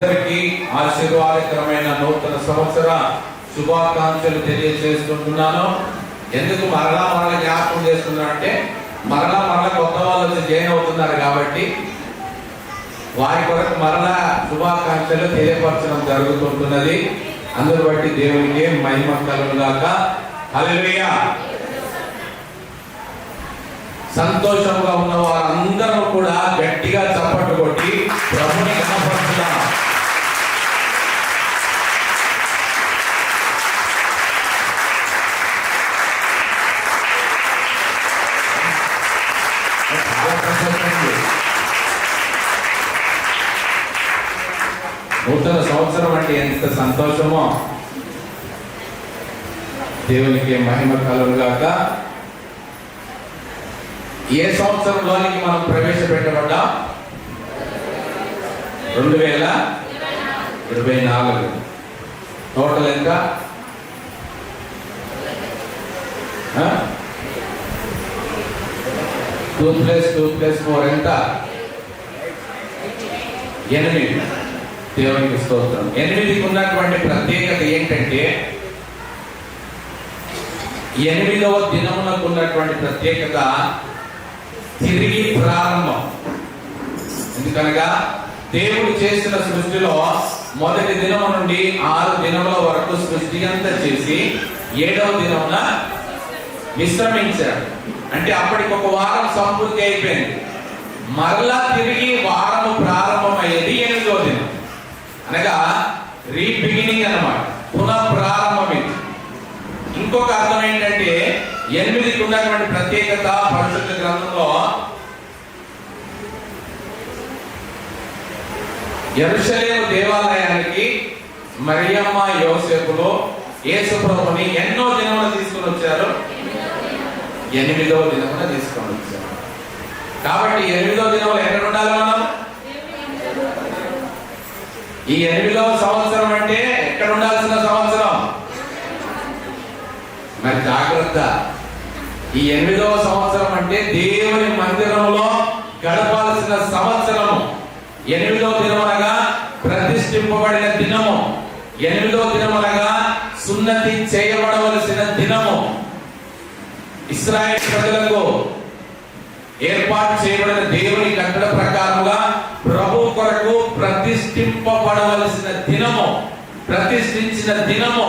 ఆశీర్వాదకరమైన నూతన సంవత్సర శుభాకాంక్షలు తెలియజేస్తున్నాను. ఎందుకు మరలా జ్ఞాపకం చేస్తున్నా అంటే మరలా కొత్త వాళ్ళు వచ్చి జాయిన్ అవుతున్నారు కాబట్టి వారి కొరకు మరలా శుభాకాంక్షలు తెలియపరచడం జరుగుతుంటున్నది. అందును బట్టి దేవునికి మహిమ కలుగుగాక. హల్లెలూయా. సంతోషంగా ఉన్న వారందరూ కూడా గట్టిగా చప్పట్లు కొట్టి ప్రభుని కనపరుస్తున్నారు. నూతన సంవత్సరం అంటే ఎంత సంతోషమో. దేవునికి మహిమ కలుగుగాక. ఏ సంవత్సరంలోనికి మనం ప్రవేశపెట్టబడ్డాం? 2024. టోటల్ ఎంత? 2 + 2 + 4 ఎంత? 8. దేవునికి స్తోత్రం. 8కి ఉన్నటువంటి ప్రత్యేకత ఏంటంటే 8వ దినమునకు ఉన్నటువంటి ప్రత్యేకత తిరిగి ప్రారంభం. ఎందుకనగా దేవుడు చేసిన సృష్టిలో మొదటి దినము నుండి 6 దినముల వరకు సృష్టి అంతా చేసి 7వ దినమున విశ్రమించాడు. అంటే అప్పటికి ఒక వారం సంపూర్తి అయిపోయింది. మరలా తిరిగి వారము ప్రారంభమయ్యేది 8వ దినం, అనగా రీబిగినింగ్ అన్నమాట, పునః ప్రారంభం. ఇది ఇంకొక అర్థం ఏంటంటే 8కి ఉన్నటువంటి ప్రత్యేకత పరిశుద్ధ గ్రంథంలో యెరూషలేము దేవాలయానికి మరియమ్మ యోసేపులు యేసు ప్రభుని ఎన్నో దినమున తీసుకొని వచ్చారు? 8వ దినమున తీసుకొని వచ్చారు. కాబట్టి 8వ దినంలో ఎక్కడ ఉండాలి మనం? ఈ 8వ సంవత్సరం అంటే ఎక్కడ ఉండాల్సిన సంవత్సరం? మరి జాగ్రత్త. ఈ 8వ సంవత్సరం అంటే దేవుని మందిరంలో గడపాల్సిన సంవత్సరము. 8వ దినమనగా ప్రతిష్ఠింపబడిన దినము. 8వ దినమనగా సున్నతి చేయబడవలసిన దినము. ఇశ్రాయేలు ప్రజలకు ఏర్పాటు చేయబడిన దేవుని కట్టడ ప్రకారముగా ప్రభు కొరకు ప్రతిష్ఠింపబడవలసిన దినము, ప్రతిష్ఠించిన దినము.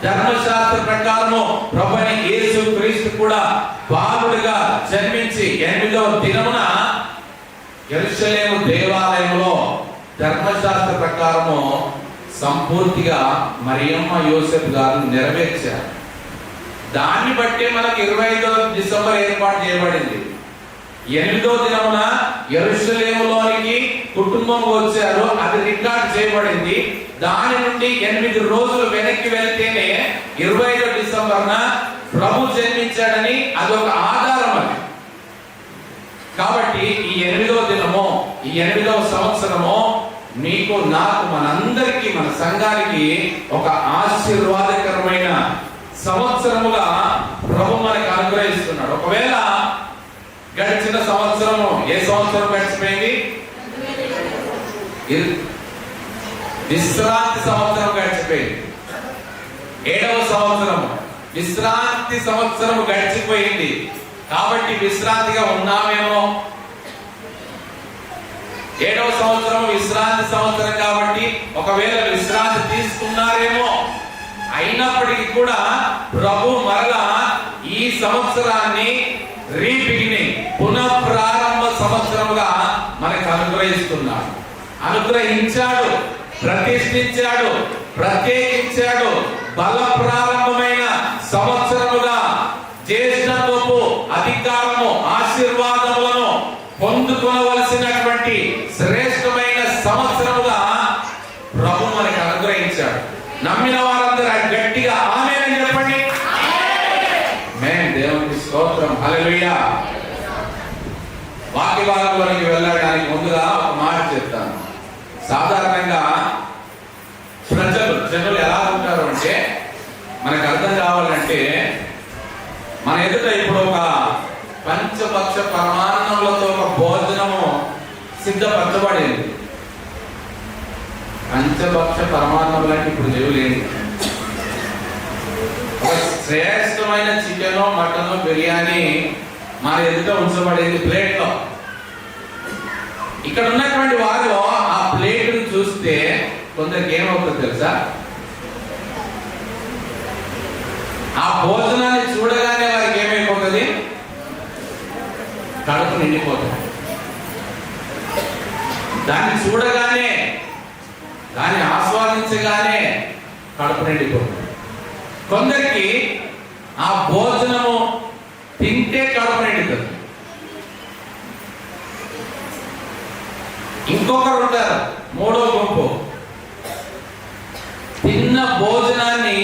ధర్మశాస్త్ర ప్రకారము ప్రభువైన యేసు క్రీస్తు కూడా బాలుడిగా జన్మించి 8వ దినమున యెరూషలేము దేవాలయంలో ధర్మశాస్త్ర ప్రకారము సంపూర్తిగా మరియమ్మ యోసేపు గారు నెరవేర్చారు. దాన్ని బట్టి మనకు 25వ డిసెంబర్ ఏర్పాటు చేయబడింది. 8వ దినమున యెరూషలేములోనికి కుటుంబం వచ్చారు, అది రికార్డ్ చేయబడింది. దాని నుండి 8 రోజులు వెనక్కి వెళ్తేనే 25వ డిసెంబర్న ప్రభు జన్మించాడని అదొక ఆధారం. అది కాబట్టి ఈ 8వ దినము, ఈ 8వ సంవత్సరము నీకు, నాకు, మనందరికీ, మన సంఘానికి ఒక ఆశీర్వాదకరమైన సంవత్సరముగా ప్రభు మనకు అనుగ్రహిస్తున్నాడు. ఒకవేళ గడిచిన సంవత్సరము, ఏ సంవత్సరం గడిచిపోయింది? విశ్రాంతి సంవత్సరం గడిచిపోయింది. 7వ సంవత్సరము విశ్రాంతి సంవత్సరము గడిచిపోయింది. కాబట్టి విశ్రాంతిగా ఉన్నామేమో. 7వ సంవత్సరం విశ్రాంతి సంవత్సరం కాబట్టి ఒకవేళ విశ్రాంతి తీసుకున్నారేమో. అయినప్పటికీ కూడా ప్రభు మరలా ఈ సంవత్సరాన్ని రీబిగినింగ్, పునః ప్రారంభ సంవత్సరముగా మనకు అనుగ్రహిస్తున్నాడు, అనుగ్రహించాడు, ప్రతిష్ఠించాడు, ప్రత్యేకించాడు. బల ప్రారంభమైన సంవత్సరముగా జ్యేష్ఠత్వపు అధికారము, ఆశీర్వాదములను పొందుకోవలసినటువంటి శ్రేష్టమైన సంవత్సరముగా ప్రభు మనకు అనుగ్రహించాడు. నమ్మిన వారందరూ గట్టిగా ఆమేన్ అని చెప్పండి. దేవునికి స్తోత్రం. హల్లెలూయా. వాక్య భాగంలోనికి వెళ్ళడానికి ముందుగా ఒక మాట చెప్తాను. సాధారణంగా జనులు ఎలా ఉంటారు అంటే, మనకు అర్థం కావాలంటే, మన ఎదుట ఇప్పుడు ఒక పంచపక్ష పరమాన్నములతో ఒక భోజనము సిద్ధపరచబడింది. పంచభక్ష పరమాన్నం లాంటి ఇప్పుడు లేవులేండి. ఒక శ్రేష్టమైన చికెన్, మటన్, బిర్యానీ మన ఎదుట ఉంచబడేది ప్లేట్లో. ఇక్కడ ఉన్నటువంటి వారు ఆ ప్లేట్ను చూస్తే కొందరికి ఏమవుతుందో తెలుసా? ఆ భోజనాన్ని చూడగానే వారికి ఏమైపోతుంది? కడుపు నిండిపోతుంది. దాన్ని చూడగానే, దాన్ని ఆస్వాదించగానే కడుపు నిండిపోతుంది. కొందరికి ఆ భోజనము తింటే కడుపు నిండుతుంది. ఇంకొకరు ఉంటారు, మూడో గుంపు, తిన్న భోజనాన్ని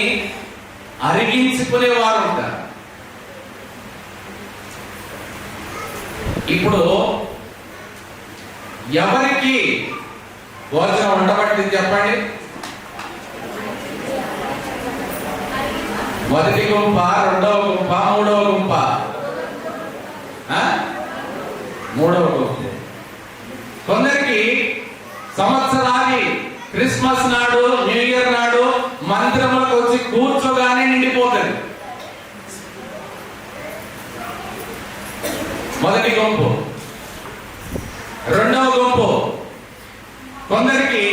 అరిగించుకునే వారు ఉంటారు. ఇప్పుడు ఎవరికి భోజనం ఉండబట్టింది చెప్పండి? మొదటి గుంప, రెండవ గుంప, మూడవ గుంప? మూడవ గుంపు. కొందరికి సంవత్సరాది క్రిస్మస్ నాడు, న్యూ ఇయర్ నాడు మందిరంలోకి వచ్చి కూర్చోగానే నిండిపోతుంది. మొదటి గుంపు. రెండవ గుంపు, కొందరికి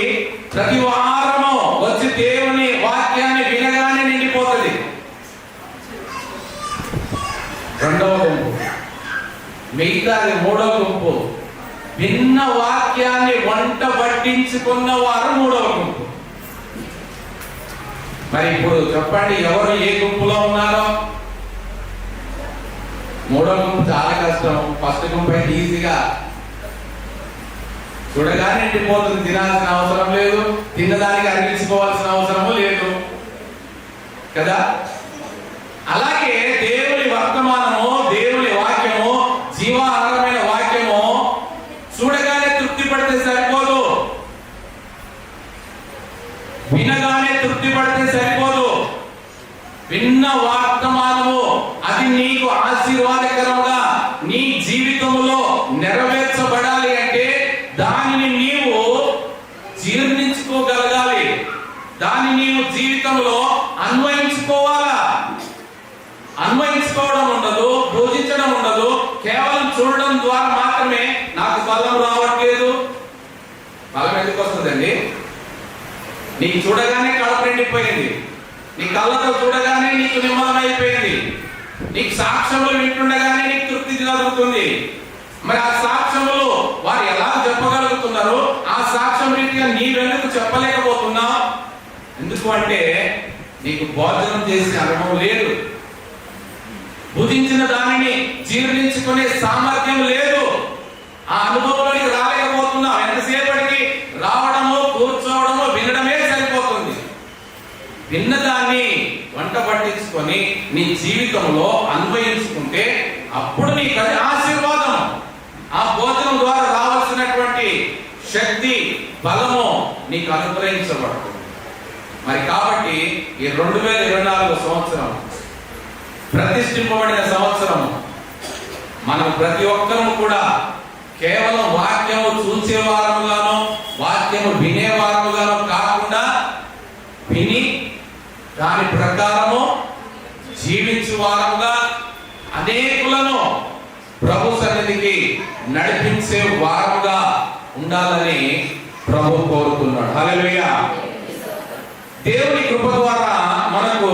ప్రతి వారము వచ్చి దేవుని వాక్యాన్ని వినగానే నిండిపోతుంది. రెండవ గుంపు. మిగతాది మూడవ గుంపు, విన్న వాక్యాన్ని వంట పట్టించుకున్న వారు మూడవ గుంపు. మరి ఇప్పుడు చెప్పండి, ఎవరు ఏ గుంపులో ఉన్నారో? మూడో గుంపు చాలా కష్టం. ఫస్ట్ గుంపు అయితే ఈజీగా చూడగానే నిండిపోతుంది. తినాల్సిన అవసరం లేదు, తిన్నదానికి అరిగించుకోవాల్సిన అవసరము లేదు కదా. అలాగే దేవుని వర్తమానము, దేవుని వాక్యము, జీవాహారమైన వాక్యము చూడగానే తృప్తి పడితే సరిపోదు, వినగానే తృప్తి పడితే సరిపోదు. విన్న వర్తమానము అది నీకు ఆశీర్వాదకరంగా నీ జీవితంలో నెరవేర్చబడాలి అంటే దానిని నీవు జీర్ణించుకోగలగాలి, దాన్ని నీవు జీవితంలో అన్వయించుకోవాలా. అన్వయించుకోవడం ఉండదు, భోజించడం ఉండదు, కేవలం చూడడం ద్వారా మాత్రమే నాకు బలం రావట్లేదు. బలం ఎందుకు వస్తుందండి? నీకు చూడగానే కడుపు నిండిపోయింది, నీ కళ్ళతో చూడగానే నీకు నిమ్మలం అయిపోయింది, నీకు సాక్ష్యములు వింటుండగానే నీకు తృప్తి జరుగుతుంది. మరి ఆ సాక్ష్యములు వారు ఎలా చెప్పగలుగుతున్నారు? ఆ సాక్ష్యం రీతిగా నీవెందుకు చెప్పలేకపోతున్నావు? ఎందుకు అంటే నీకు భోజనం చేసే అనుభవం లేదు, భుజించిన దానిని జీర్ణించుకునే సామర్థ్యం లేదు, ఆ అనుభవంలోకి రాలేకపోతున్నావు. ఎంతసేపటికి రావడము, కూర్చోవడము, వినడమే సరిపోతుంది. విన్నదాన్ని వంట పట్టించుకొని నీ జీవితంలో అన్వయించుకుంటే అప్పుడు నీకు అది ఆశీర్వాదం. ఆ భోజనం ద్వారా రావాల్సినటువంటి శక్తి, బలము నీకు అనుగ్రహించబడుతుంది. మరి కాబట్టి ఈ 2024 సంవత్సరం ప్రతిష్ఠింపబడిన సంవత్సరం. మనం ప్రతి ఒక్కరూ కూడా కేవలం వాక్యము చూసేవారముగాను, వాక్యము వినేవారముగాను కాకుండా విని దాని ప్రకారము జీవించువారముగా అనేకులను ప్రభు సన్నిధికి నడిపించే వారముగా ఉండాలని ప్రభు కోరుతున్నాడు. హల్లెలూయా. దేవుని కృప ద్వారా మనకు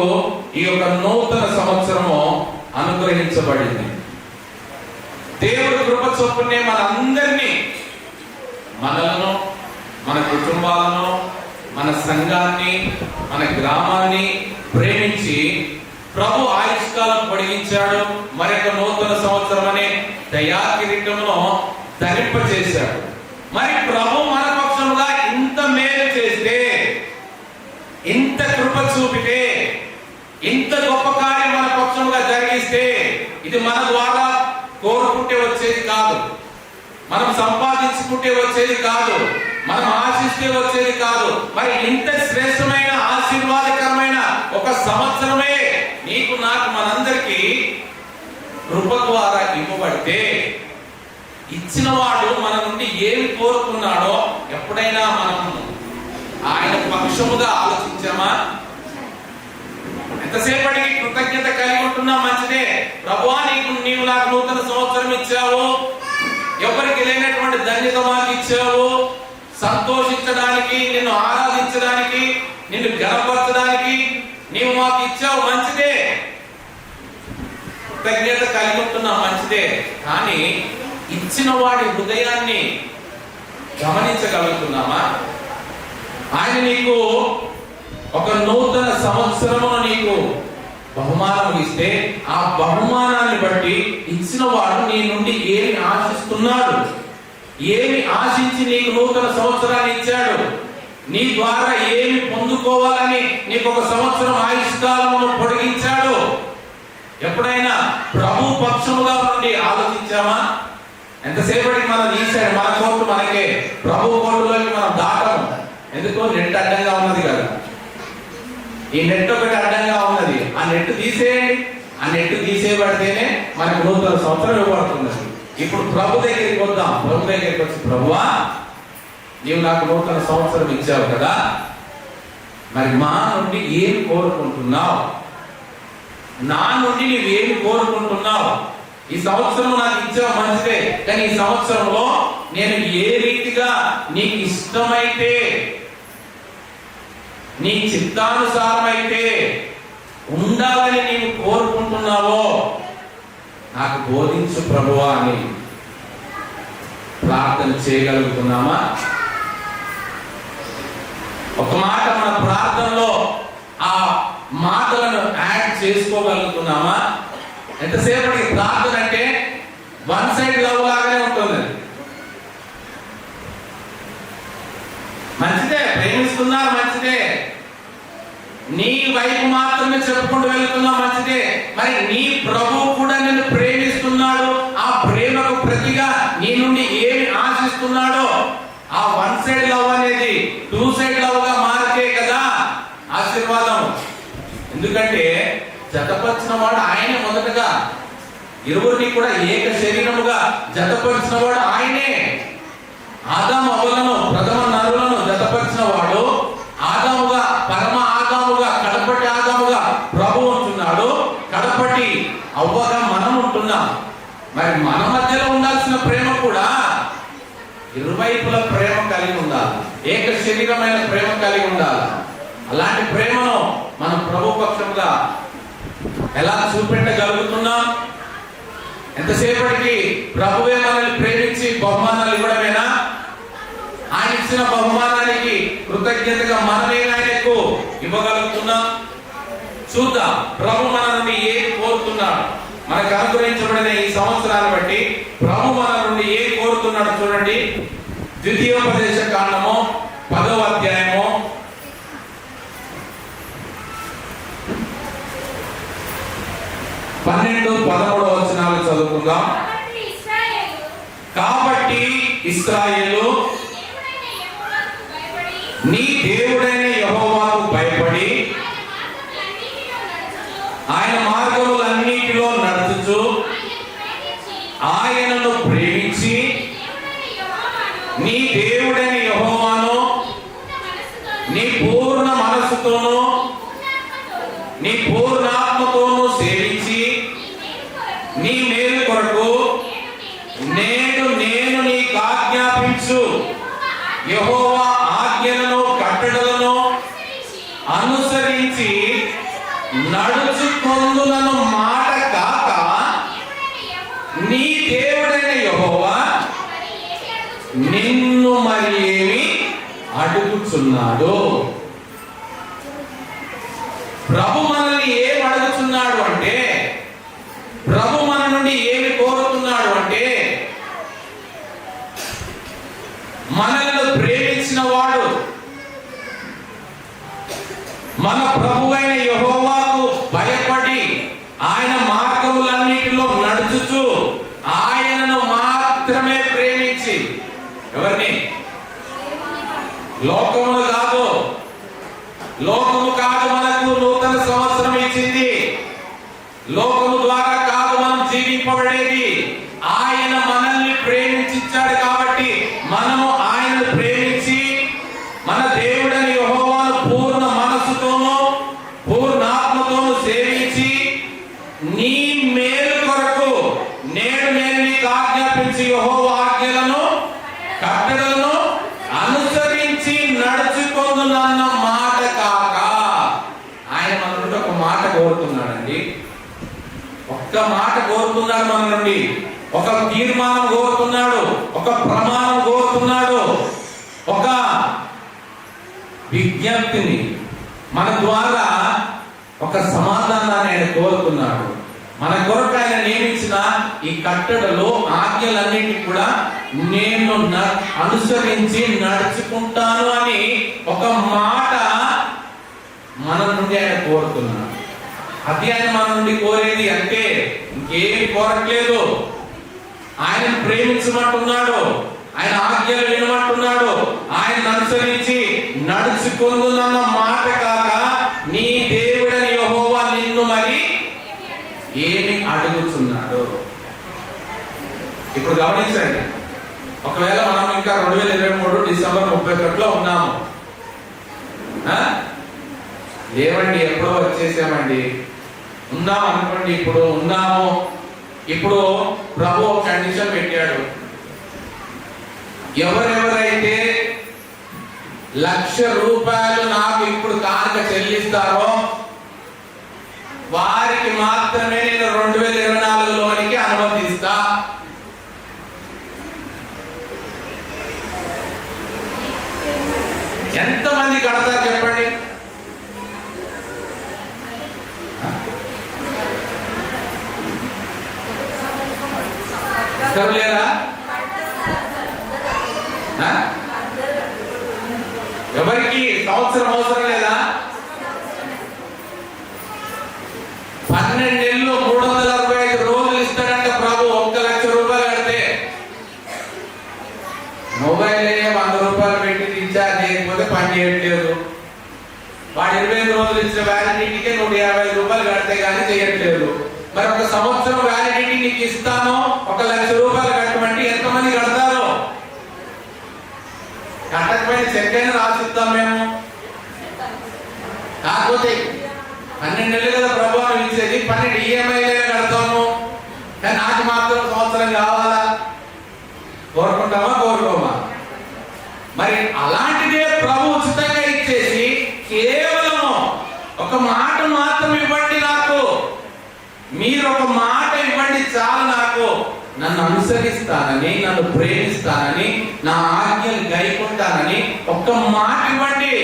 ఈ యొక్క నూతన సంవత్సరము అనుగ్రహించబడింది. దేవుడి కృప చొప్పునే మనందరినీ, మనలను, మన కుటుంబాలను, మన సంఘాన్ని, మన గ్రామాన్ని ప్రేమించి ప్రభు ఆయుష్కాలం పొడిగించాడు. మరొక నూతన సంవత్సరం అనే దయా కిరీటమును ధరింపజేశాడు. మరి ప్రభు మన పక్షముగా ఇంత మేలు చేస్తే, ఇంత కృప చూపితే, ఇంత గొప్ప కార్యం మన పక్షముగా జరిగిస్తే ఇది మన ద్వారా కోరుకుంటే వచ్చేది కాదు, మనం సంపాదించుకుంటే వచ్చేది కాదు, మనం ఆశిస్తే వచ్చేది కాదు. మరి ఇంత శ్రేష్టమైన ఆశీర్వాదకరమైన ఒక సంవత్సరమే నీకు, నాకు, మనందరికీ కృప ద్వారా ఇవ్వబడితే, ఇచ్చిన వాడు మన నుండి ఏమి కోరుకున్నాడో ఎప్పుడైనా మనం ఆయన పక్షముగా ఆలోచించామా? ఎంతసేపటికి కృతజ్ఞత కలిగి ఉంటున్నా మంచిదే. ప్రభువా, నీవు నాకు నూతన సంవత్సరం ఇచ్చావు, ఎవరికి లేనటువంటి ధన్యత మాకు ఇచ్చావు, సంతోషించడానికి, నిన్ను ఆరాధించడానికి, నిన్ను గణపరచడానికి నీవు మాకు ఇచ్చావు, మంచిదే. కృతజ్ఞత కలిగి ఉంటున్నా మంచిదే. కానీ ఇచ్చిన వాడి హృదయాన్ని గమనించగలుగుతున్నామా? ఆయన నీకు ఒక నూతన సంవత్సరమును నీకు బహుమానం ఇస్తే ఆ బహుమానాన్ని బట్టి ఇచ్చిన వాడు నీ నుండి ఏమి ఆశిస్తున్నాడు, ఏమి ఆశించి నీకు నూతన సంవత్సరాన్ని ఇచ్చాడు, నీ ద్వారా ఏమి పొందుకోవాలని నీకు ఒక సంవత్సరం ఆయుష్కాలమును పొడిగించాడు. ఎప్పుడైనా ప్రభు పక్షముగా నుండి ఆలోచించామా? ఎంతసేపటికి మనం తీసాడు మన కోర్టు మనకే, ప్రభు కోర్టులోకి మనం దాటము. ఎందుకో నెట్ అడ్డంగా ఉన్నది కదా, ఈ నెట్ ఒకటి అడ్డంగా ఉన్నది. ఆ నెట్ తీసేయండి, ఆ నెట్ తీసేయబడితేనే మనకు నూతన సంవత్సరం ఇవ్వబడుతుంది. ఇప్పుడు ప్రభు దగ్గరికి వద్దాం. ప్రభు దగ్గరికి వచ్చి, ప్రభువా, నీవు నాకు నూతన సంవత్సరం ఇచ్చావు కదా, మరి మా నుండి ఏం కోరుకుంటున్నావు? నా నుండి నీవు ఏమి కోరుకుంటున్నావు? ఈ సంవత్సరం నాకు ఇచ్చావు మంచిదే, కానీ ఈ సంవత్సరంలో నేను ఏ రీతిగా నీకు ఇష్టమైతే, నీ చిత్తానుసారమైతే ఉండాలని నీవు కోరుకుంటున్నావో నాకు బోధించు ప్రభువా అని ప్రార్థన చేయగలుగుతున్నామా? ఒక మాట మన ప్రార్థనలో ఆ మాటలను యాడ్ చేసుకోగలుగుతున్నామా? ఎంతసేపటికి ప్రార్థన అంటే వన్ సైడ్ లవ్ లాగానే ఉంటుంది. మంచిదే, ప్రేమిస్తున్నారు మంచిదే, నీ వైపు మాత్రమే చెప్పుకుంటూ వెళ్తున్నావు మంచిదే. మరి నీ ప్రభువు కూడా నిన్ను ప్రేమిస్తున్నాడు. ఆ ప్రేమకు ప్రతిగా నీ నుండి ఏమి ఆశిస్తున్నాడో ఆ వన్ సైడ్ లవ్ అనేది టూ సైడ్ లవ్ గా మారితే కదా ఆశీర్వాదం. ఎందుకంటే జతపరిచిన వాడు ఆయనే. మొదటగా ఇరువురిని కూడా ఏక శరీరముగా జతపరిచిన వాడు ఆయనే. ఆదాము అవ్వలను, ప్రథమ నరులను జతపరిచిన వాడు ఆదాముగా, పరమ ఆదాముగా, కడపటి ఆదాముగా ప్రభు ఉంటున్నాడు. కడపటి అవ్వగా మనం ఉంటున్నాం. మరి మన మధ్యలో ఉండాల్సిన ప్రేమ కూడా ఇరువైపుల ప్రేమ కలిగి ఉండాలి, ఏక శరీరమైన ప్రేమ కలిగి ఉండాలి. అలాంటి ప్రేమను మనం ప్రభు పక్షంగా ఎలా చూపెట్టగలుగుతున్నాం? ఎంతసేపటికి ప్రభువే మనల్ని ప్రేమించి బహుమానాలు ఇవ్వడమేనా? ఆయన ఇచ్చిన బహుమానానికి కృతజ్ఞతగా మనమేనా ఆయనకు ఇవ్వగలుగుతున్నాం? చూద్దాం ప్రభు మన నుండి ఏం కోరుతున్నాడు. మనకు అనుగ్రహించబడిన ఈ సంవత్సరాన్ని బట్టి ప్రభు మన నుండి ఏం కోరుతున్నాడు చూడండి. ద్వితీయోపదేశ కాండము 10వ అధ్యాయము 12-13 వచనాలు చదువుకుందాం. కాబట్టి ఇశ్రాయేలు నీ దేవుడైన యెహోవాకు భయపడి ఆయన మార్గములన్నిటిలో నడుచుచు ఆయనను ప్రేమించి నీ దేవుడైన యెహోవాను నీ పూర్ణ మనస్సుతోనూ నీ పూర్ణాత్మతోనూ సేవించి నీ మేలు కొరకు నేను నీకు ఆజ్ఞాపించు యెహోవా ఆజ్ఞలను కట్టడలను అనుసరించి నడుచుకొందులను మాట కాక నీ దేవుడైన యెహోవా నిన్ను మరి ఏమి అడుగుచున్నాడు? ప్రభు మనల్ని ఏం అడుగుతున్నాడు అంటే, ప్రభు మన నుండి ఏమి కోరుతున్నాడు అంటే, మనల్ని ప్రేమించిన వాడు మన ప్రభువైన యెహోవాకు భయపడి ఆయన మార్గములన్నిటిలో నడుచుచు ఆయనను మాత్రమే ప్రేమించి, ఎవరిని? లోకమును కాదు, లోకము కాదు మనకు నూతన సంవత్సరం ఇచ్చింది. లోకము ద్వారా కాదు మనం జీవింపబడేది. ఆయన మనల్ని ప్రేమించాడు కాబట్టి మనము ఆయనను ప్రేమించి మన దేవుడని ఒక్క మాట కోరుతున్నాడు మన నుండి, ఒక తీర్మానం కోరుతున్నాడు, ఒక ప్రమాణం కోరుతున్నాడు, ఒక విజ్ఞప్తిని మన ద్వారా ఒక సమాధానాన్ని ఆయన కోరుతున్నాడు. మన కొరకు ఆయన నియమించిన ఈ కట్టడలు ఆజ్ఞలన్నింటినీ కూడా నేను అనుసరించి నడుచుకుంటాను అని ఒక మాట మన నుండి ఆయన కోరుతున్నాడు. అది ఆయన మన నుండి కోరేది. అంటే ఇంకేమి కోరట్లేదు. ఆయన ప్రేమించమంటున్నాడు, ఆయన ఆజ్ఞలు వినమంటున్నాడు, ఆయన అనుసరించి నడుచుకుందునన్న మాట కాక నీ దేవుడని యెహోవా నిన్ను మరి ఏమి అడుగుతున్నాడు. ఇప్పుడు గమనించండి, ఒకవేళ మనం ఇంకా 2023 డిసెంబర్ 31లో ఉన్నాము, లేవండి ఎప్పుడో వచ్చేసామండి, ఉన్నాం అనుకోండి, ఇప్పుడు ఉన్నాము. ఇప్పుడు ప్రభు ఒక కండిషన్ పెట్టాడు. ఎవరెవరైతే ₹1,00,000 నాకు ఇప్పుడు కానుక చెల్లిస్తారో వారికి మాత్రమే నేను 2024లోనికి అనుమతిస్తా. ఎంతమంది కడతారు చెప్పండి? లేరా? ఎవరికి సంవత్సరం అవసరం లేదా? 12 నెలలు 365 రోజులు ఇస్తాడంటే ప్రభు. ₹1,00,000 కడితే మొబైల్ ₹100 పెట్టి రీఛార్జ్ చేయకపోతే పని చేయట్లేదు. వాడు 25 రోజులు ఇచ్చిన వ్యాలిడిటీకే ₹150 కడితే కానీ చేయట్లేదు. మరి ఒక సంవత్సరం వ్యాలిడిటీ నీకు ఇస్తాను, ₹1,00,000 కట్టమంటే ఎంతమంది కడతారు? కట్టకపోయిన చెక్ అయినా రాసిస్తాం మేము. కాకపోతే 12 నెలలు కదా ప్రభావం ఇచ్చేది, 12 ఈఎంఐలే కడతాము. కానీ నాకు మాత్రం సంవత్సరం కావాలా? కోరుకుంటామా కోరుకోమా? మరి అలాంటిదే ప్రభు ఉచితంగా ఇచ్చేసి కేవలం ఒక మాట మాత్రం ఇవ్వండి నాకు, మీరు ఒక మాట ఇవ్వండి చాలు నాకు, నన్ను అనుసరిస్తానని, నన్ను ప్రేమిస్తానని, నా ఆజ్ఞలు గైకుంటానని ఒక్క మాట ఇవ్వండి.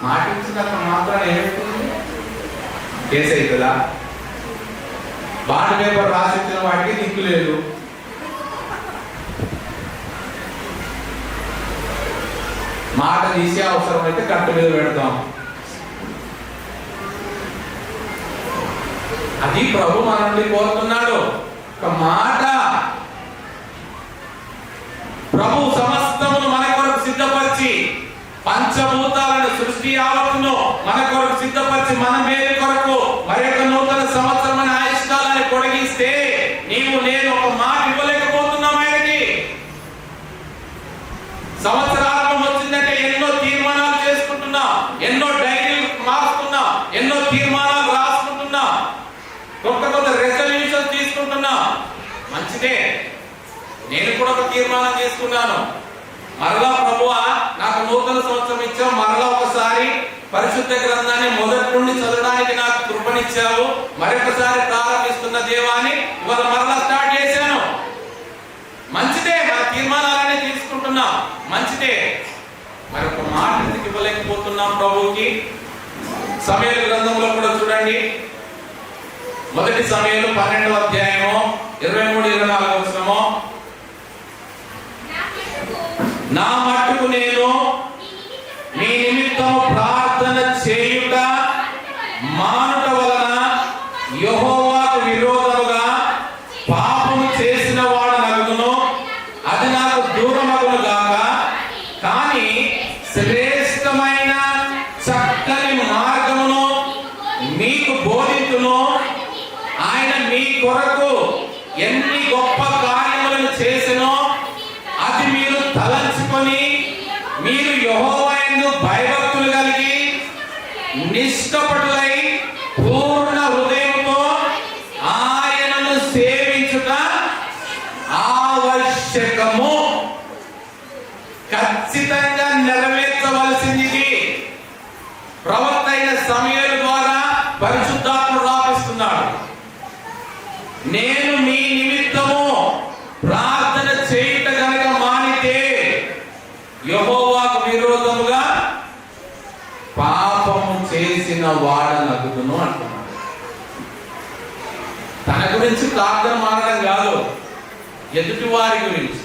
మాట ఇచ్చినంత మాత్రాన్ని ఏమవుతుంది? కేసు అవుతుందా? బాండ్ పేపర్ రాసిచ్చిన వాటికి దిక్కు లేదు. మాట తీసే అవసరం అయితే కట్టు మీద పెడతాం. అది ప్రభు మన నుండి కోరుతున్నాడు. ఒక మాట. ప్రభు సమస్తమును మన కొరకు సిద్ధపరిచి, పంచభూతాలను సృష్టి యావత్తును మన కొరకు సిద్ధపరిచి, మన మేలు కొరకు మరి యొక్క నూతన సంవత్సరం అనే ఆయుష్కాలాన్ని పొడిగిస్తే నీవు నేను ఒక మాట ఇవ్వలేకపోతున్నాం ఆయనకి. సంవత్సరాలు వచ్చిందంటే ఎన్నో తీర్మానాలు చేసుకుంటున్నా, ఎన్నో డైరీలు మార్చుకున్నా, ఎన్నో తీర్మానాలు రాసుకుంటున్నా, కొత్త రెజల్యూషన్ తీసుకుంటున్నా. మంచిదే, నేను కూడా ఒక తీర్మానం చేసుకున్నాను. మరలా ప్రభువా నాకు నూతన సంవత్సరం ఇచ్చావు, మరలా ఒకసారి పరిశుద్ధ గ్రంథాన్ని మొదటి నుండి చదవడానికి నాకు కృపనిచ్చావు, మరొకసారి ప్రారంభిస్తున్న దేవాన్ని ఇవాళ మరలా స్టార్ట్ చేశాను. మంచిదే, మన తీర్మానాలనే తీసుకుంటున్నాం, మంచిదే. మరొక మాట ఎందుకు ఇవ్వలేకపోతున్నాం ప్రభువుకి? సమూయేలు గ్రంథంలో కూడా చూడండి, మొదటి సమూయేలు 12వ అధ్యాయము 23-24 వచనము. నా మట్టుకు నేను నీ నిమిత్తము ప్రార్థన చేయుట మానుట వలన యెహోవాకు విరోధముగా పాపము చేసిన వాడు నగును, అది నాకు దూరమగును గాక. కానీ శ్రేష్టమైన చక్కని మార్గమును మీకు బోధించును. ఆయన మీ కొరకు ఎన్ని గొప్ప కార్యములను చేసెనో అది మీరు తలంచుకొని, మీరు యెహోవా యందు భయభక్తులు కలిగి నిష్కపటులై పూర్ణ హృదయంతో ఆయనను సేవించుట ఆవశ్యకము. ఖచ్చితంగా నెరవేర్చవలసింది. ప్రవక్త అయిన సమూయేలు ద్వారా పరిశుద్ధాత్ముడు రాపిస్తున్నాడు. పాపము చేసిన వాడనగుదును అంటున్నాడు. తన గురించి ప్రార్థన మారడం కాదు, ఎదుటి వారి గురించి.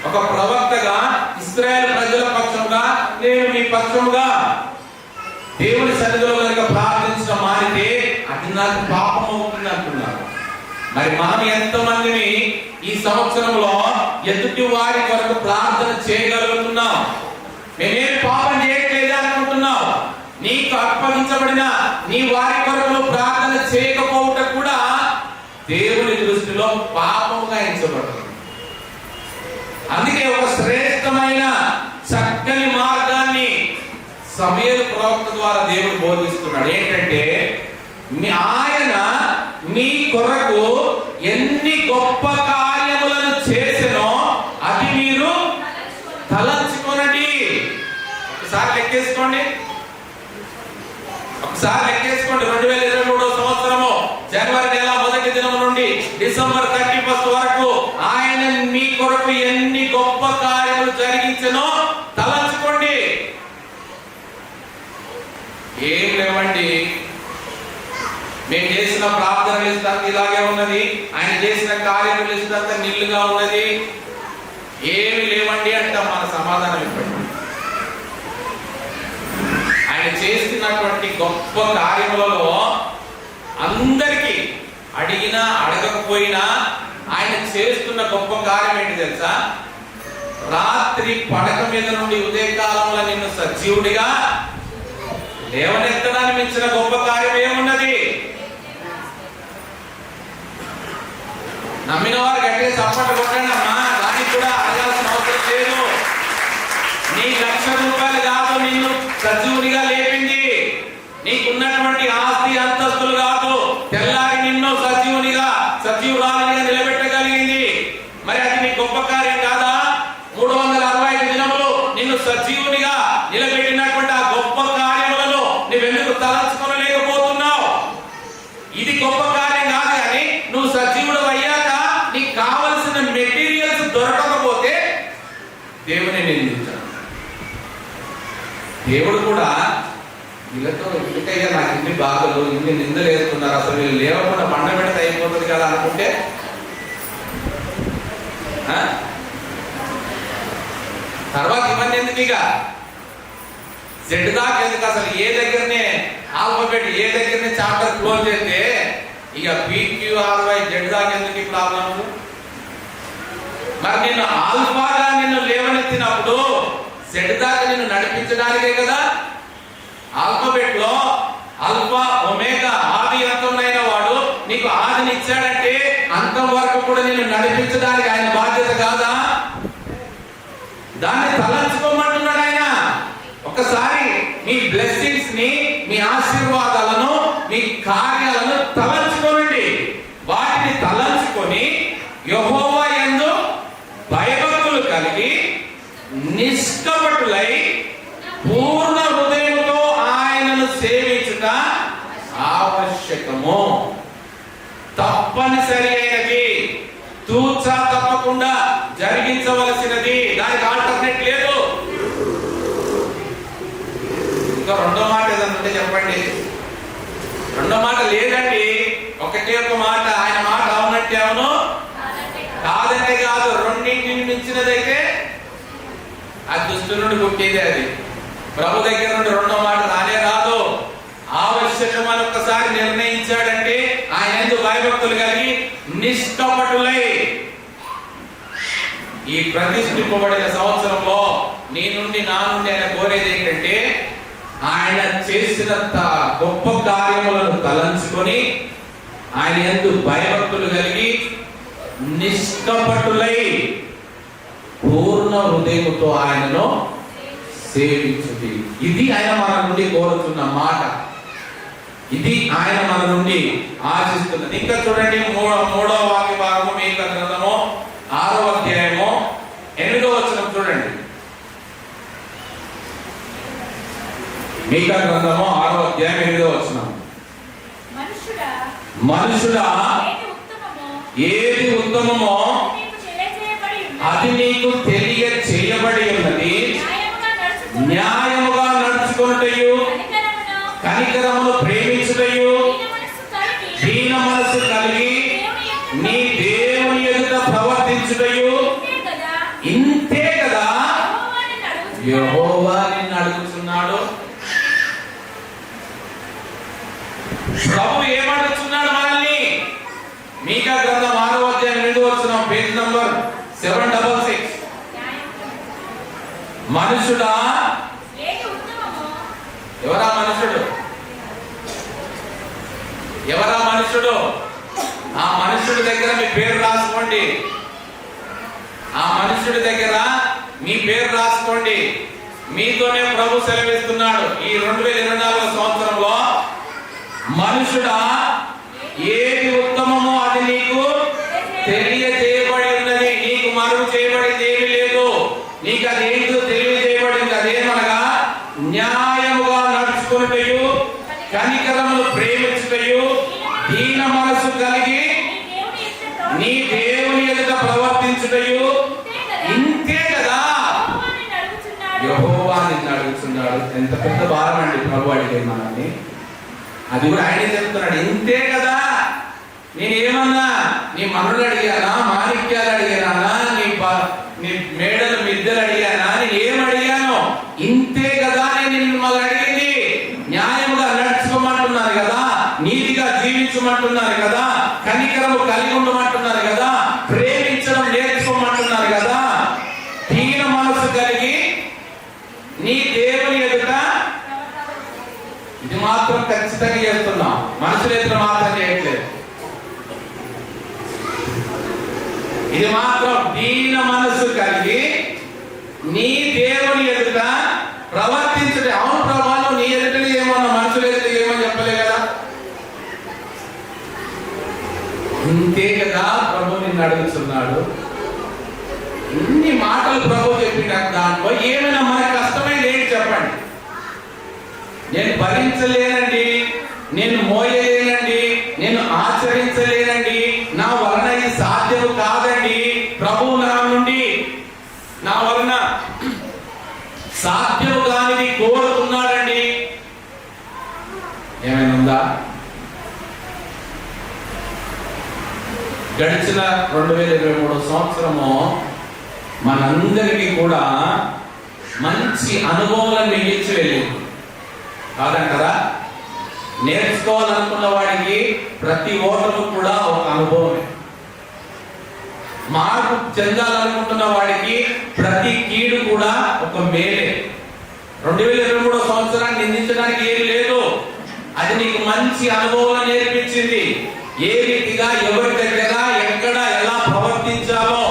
ఒక ప్రవక్తగా ఇశ్రాయేలు ప్రజల పక్షంగా, నేను మీ పక్షంగా దేవుని సన్నిధిలో కనుక ప్రార్థించడం మారితే అది నాకు పాపం అవుతుంది అంటున్నారు. మరి మనం ఎంతమందిని ఈ సంవత్సరంలో ఎదుటి వారి కొరకు ప్రార్థన చేయగలుగుతున్నాం? మేమేమి పాపం చేయట్లేదు అనుకుంటున్నావు. నీకు అప్పగించబడిన నీ వారి కొరకు ప్రార్థన చేయకపోవట కూడా దేవుని దృష్టిలో పాపముగా ఎంచబడుతుంది. అందుకే ఒక శ్రేష్టమైన చక్కని మార్గాన్ని సమూయేలు ప్రవక్త ద్వారా దేవుడు బోధిస్తున్నాడు. ఏంటంటే, ఆయన మీ కొరకు ఎన్ని గొప్ప కార్యములను చేసెనో అది మీరు తలంచుకొనండి. ఒకసారి లెక్కేసుకోండి. 2023 సంవత్సరము జనవరి నెల 1వ దినం నుండి డిసెంబర్ 31 వరకు ఆయన మీ కొరకు ఎన్ని గొప్ప కార్యములు జరిగించెనో తలంచుకోండి. ఏం లేవండి, మేము చేసిన ప్రార్థన లిస్ట్ అంతా ఇలాగే ఉన్నది, ఆయన చేసిన కార్యముల లిస్ట్ అంతా నిల్లుగా ఉన్నది, ఏమి లేవండి అంటాం. మన సమాధానం ఇవ్వండి. ఆయన చేస్తున్నటువంటి గొప్ప కార్యములలో అందరికీ అడిగినా అడగకపోయినా ఆయన చేస్తున్న గొప్ప కార్యం ఏంటి తెలుసా? రాత్రి పడక మీద నుండి ఉదయకాలంలో నిన్ను సజీవుడిగా లేవనెత్తడానికి మించిన గొప్ప కార్యం ఏమున్నది? నమ్మిన వారు గట్టిగా చప్పట్లు కొట్టండి అమ్మా. దానికి కూడా అడగాల్సిన అవసరం లేదు. నీ ₹1,00,000 కాదు నిన్ను సజీవునిగా లేపింది, నీకున్నటువంటి ఆస్తి అంతస్తులు కాదు తెల్లారి నిన్ను సజీవురాలిగా నిలబెట్టగలిగింది. మరి అది నీ గొప్ప కార్యం కాదా? 365 దినములు నిన్ను సజీవునిగా నిలబెట్టినటువంటి ఆ గొప్ప కార్యములను నువ్వెందుకు తలంచుకోలేకపోతున్నావు? ఇది గొప్ప కార్యం కాదు. కానీ నువ్వు సజీవుడు అయ్యాక నీకు కావలసిన మెటీరియల్స్ దొరకకపోతే దేవుని నిందించాడు. దేవుడు కూడా వీళ్ళకయ్యా నాకు ఇన్ని బాధలు, ఇన్ని నిందలు వేస్తున్నారు, అసలు వీళ్ళు లేవకుండా పండ పెడితే అయిపోతుంది కదా అనుకుంటే తర్వాత ఇవన్నీ ఎందుకు? ఇక జెడ్ దాకా ఎందుకు? అసలు ఏ దగ్గరనే ఆల్ఫాబెట్ ఏ దగ్గరనే చాప్టర్ క్లోజ్ చేస్తే ఇక PQRY జెడ్ దాకా ఎందుకు ఈ ప్రాబ్లమ్స్? మరి నిన్ను ఆల్ఫాగా నిన్ను లేవనెత్తినప్పుడు జెడ్ దాకా నిన్ను నడిపించడానికే కదా. ఆల్ఫాబెట్ లో ఆల్ఫా ఒమేగా ఆది అంతమైన వాడు నీకు ఆదిని ఇచ్చాడంటే అంతం వరకు కూడా నిన్ను నడిపించడానికి ఆయన బాధ్యత కాదా? దాన్ని తలంచుకోమంటున్నాడు ఆయన. ఒకసారి మీ బ్లెస్సింగ్స్ ని, మీ ఆశీర్వాదాలను, మీ కార్యాలను తలంచుకోనండి. వాటిని తలంచుకొని యెహోవా యందు భయభక్తులు కలిగి నిష్కపటులై పూర్ణ హృదయంతో ఆయనను సేవించుట ఆవశ్యకము. తప్పనిసరి అయినది, తూచా తప్పకుండా జరిగించవలసినది, దానికి ఆల్టర్నేట్ లేదు. ఇంకా రెండో మాట ఏదన్నా ఉంటే చెప్పండి. రెండో మాట లేదండి, ఒకటే ఒక మాట. ఆయన మాట అవునంటే అవును, కాదంటే కాదు. రెండింటిని మించినదైతే అది దుష్టు నుండి పుట్టేదే. అది ప్రభు దగ్గర నుండి రెండో మాట రానే రాదు. ఆవశ్యకమని ఒక్కసారి నిర్ణయించాడంటే ఆయన ఎందుకు భయభక్తులు కలిగి నిష్కపటులై ఈ ప్రతిష్ఠింపబడిన సంవత్సరంలో నీ నుండి నా నుండి ఆయన కోరేది ఏంటంటే ఆయన చేసిన గొప్ప కార్యములను తలంచుకొని ఆయన యందు భయభక్తులు కలిగి నిష్కపటులై పూర్ణ హృదయముతో ఆయనను సేవించుడి. ఇది ఆయన మన నుండి కోరుతున్న మాట. ఇది ఆయన మన నుండి ఆశిస్తున్నది. ఇంకా చూడండి, మూడవ వాక్య భాగము మీకా గ్రంథము 6వ అధ్యాయము 8వ వచనం చూడండి. మీకా గ్రంథము 6వ అధ్యాయం 8వ వచనం. మనుషుడా ఏది ఉత్తమమో అది నీకు తెలియచేయబడి ఉన్నది, న్యాయముగా నడుచు నడుచుకొనుటయు కనికరమును ప్రేమించుటయు దీన మనసు కలిగి నీ దేవుని ఎదుట ప్రవర్తించుటయు ఇంతే కదా యెహోవా నిన్ను అడుగుతున్నాడు. ప్రభు ఏమడుగుతున్నాడు మనల్ని? మీకా గ్రంథం 6వ అధ్యాయం 2వ వచనం, పేజ్ నంబర్ 766. మనుషుడా, ఎవరా మనుషుడు? ఎవరా మనుషుడు? ఆ మనుషుడి దగ్గర మీ పేరు రాసుకోండి. ఆ మనుషుడి దగ్గర మీ పేరు రాసుకోండి. మీతోనే ప్రభు సెలవిస్తున్నాడు ఈ 2024 సంవత్సరంలో, మనుషుడా ఏది ఉత్తమమో అది నీకు తెలియజేయబడి ఉన్నది. నీకు మరుగు చేయబడింది ఏమీ లేదు. నీకు అది ఏంటో తెలియజేయబడింది. అదేమనగా న్యాయముగా నడుచుకొనుటయు కనికరమును ప్రేమించుటయు దీన మనసు కలిగి నీ దేవుని ఎదుట ప్రవర్తించుటయు ఇంతే కదా యెహోవా నిన్ను అడుగుతున్నాడు. ఎంత పెద్ద భారం అండి ప్రభు అడిగేది మనల్ని. అది కూడా ఆయనే చెప్తున్నాడు, ఇంతే కదా. నేనేమన్నా నీ మనులు అడిగానా, మాణిక్యాలు అడిగానా, నీ మేడలు మిద్దెలు అడిగానా, నేను ఏం అడిగాను? ఇంతే కదా నేను మిమ్మల్ని అడిగింది. న్యాయముగా నడుచుకోమంటున్నారు కదా, నీతిగా జీవించమంటున్నారు కదా, కనికరము కలిగి ఉండమంటున్నారు కదా, ప్రేమించడం నేర్చుకోమంటున్నారు కదా, దీన మనసు కలిగి నీ దేవుని ఎదుట. ఇది మాత్రం ఖచ్చితంగా చేస్తున్నాం, మనుషుల ఎదుట మాత్రం చేయట్లేదు. ఇది మాత్రం దీన మనసు కలిగి నీ దేవుని ఎదుట ప్రవర్తించడం. అవును ప్రభావం నీ ఎదుట ఏమన్నా మనుషుల ఎదుట ఏమని చెప్పలే కదా. ఇంతే కదా ప్రభు నిన్ను అడుగుతున్నాడు. ఇన్ని మాటలు ప్రభు చెప్పిన దాంట్లో ఏమైనా మనకు కష్టమైంది ఏంటి చెప్పండి? నేను భరించలేనండి, నేను మోయలేనండి, నేను ఆచరించలేనండి, నా వలన ఇది సాధ్యం కాదండి, ప్రభువు నా వలన సాధ్యం కానిది కోరుతున్నాడండి, ఏమైనా ఉందా? గడిచిన 2023 సంవత్సరము మనందరికీ కూడా మంచి అనుభవాలను మిగిల్చి వెళ్ళింది కాదంటారా? నేర్చుకోవాలనుకున్న వాడికి ప్రతి ఓటము కూడా ఒక అనుభవమే. మార్పు చెందాలనుకుంటున్న వాడికి ప్రతి కీడు కూడా ఒక మేలే. 2023 సంవత్సరాన్ని నిందించడానికి ఏది లేదు. అది నీకు మంచి అనుభవం నేర్పించింది. ఏ రీతిగా ఎవరి దగ్గర ఎక్కడ ఎలా ప్రవర్తించాలో,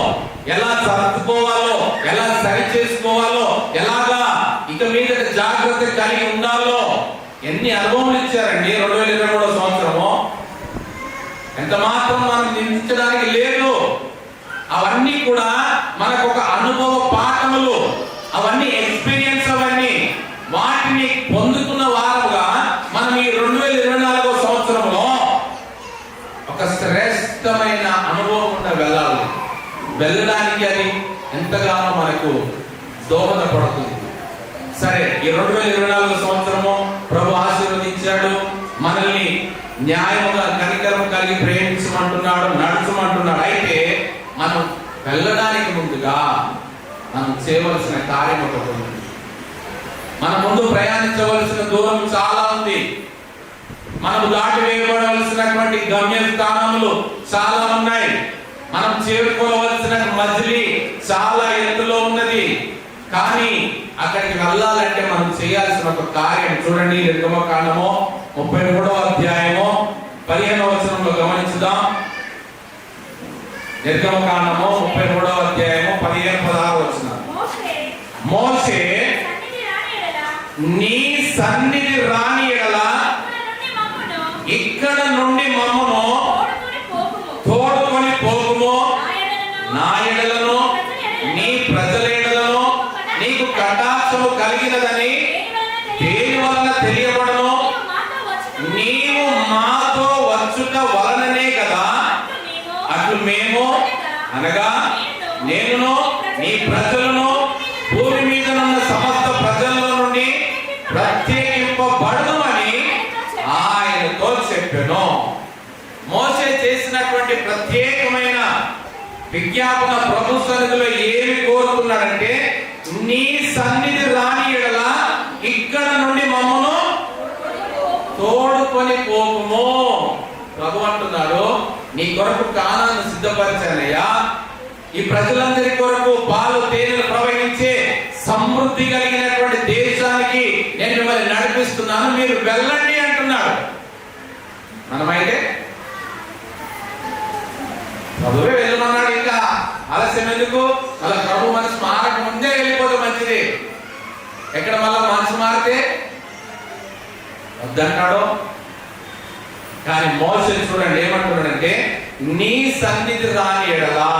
ఎలా సర్దుకోవాలో, ఎలా సరి చేసుకోవాలో, ఎలాగా ఇక మీద జాగ్రత్త కలిగి ఉండాలో ఎన్ని అనుభవాలు ఇచ్చారండి 2023 సంవత్సరము. ఎంత మాత్రం మనం నిందించడానికి లేదు. అవన్నీ కూడా మనకు ఒక అనుభవ పాఠములు, అవన్నీ ఎక్స్పీరియన్స్. అవన్నీ వాటిని పొందుకున్న వారుగా మనం ఈ 2024 సంవత్సరంలో ఒక శ్రేష్టమైన అనుభవం కూడా వెళ్ళడానికి అది ఎంతగానో మనకు దోహదపడుతుంది. సరే, ఈ 2024 సంవత్సరము ప్రభు ఆశీర్వదించాడు. మనల్ని న్యాయముగా కనికరం కలిగి ప్రేమించమంటున్నాడు, నడుచమంటున్నాడు. అయితే మనం వెళ్ళడానికి ముందుగా మనం చేయవలసిన కార్యం ఒకటి ఉంది. మన ముందు ప్రయాణించవలసిన దూరం చాలా ఉంది. మనం దాటి వేయబడవలసినటువంటి గమ్య స్థానములు చాలా ఉన్నాయి. మనం చేరుకోవలసిన మజిలీ చాలా ఎత్తులో ఉన్నది. కానీ అక్కడికి వెళ్ళాలంటే మనం చేయాల్సిన ఒక కార్యం చూడండి. నిర్గమకాండము 33వ అధ్యాయము 15వ వచనంలో గమనించుదాం. నిర్గమకాండము 33వ అధ్యాయము 15-16 వచనం. మోషే నీ సన్నిధి రాని ఎడల ఇక్కడ నుండి మమ్మను తోడుకొని పోకుము, నా ఎడలను నీ ప్రజల ఎడలను నీకు కటాక్షము కలిగినదని దేని వలన తెలియబడను? నీవు మాతో వచ్చుట వలననే కదా. అట్లు మేము అనగా నేనును నీ ప్రజలను భూమి మీద ఉన్న సమస్త ప్రజల్లో నుండి చెప్పెను. మోషే చేసినటువంటి ప్రత్యేకమైన విజ్ఞాపన ప్రభు సన్నిధిలో ఏమి కోరుతున్నాడంటే, నీ సన్నిధి రాని ఎడల ఇక్కడ నుండి మమ్మను తోడుకొని పోకుము. ప్రభు అంటున్నాడు, నీ కొరకు కానాను సిద్ధపరిచానయ్యా, ఈ ప్రజలందరి కొరకు పాలు తేనెలు ప్రవహించే సమృద్ధి కలిగినటువంటి దేశానికి నేను మిమ్మల్ని నడిపిస్తున్నాను, మీరు వెళ్ళండి అంటున్నాడు. మనమైతే ప్రభువే వెళ్ళమన్నాడు, ఇంకా ఆలస్యం ఎందుకు? మళ్ళీ ప్రభు మనసు మారక ముందే వెళ్ళిపోతే మంచిది. ఎక్కడ మళ్ళా మనసు మారితే వద్దంటాడు. కానీ మోషే చూడండి ఏమంటున్నాడంటే, నీ సన్నిధి రాని ఎడలా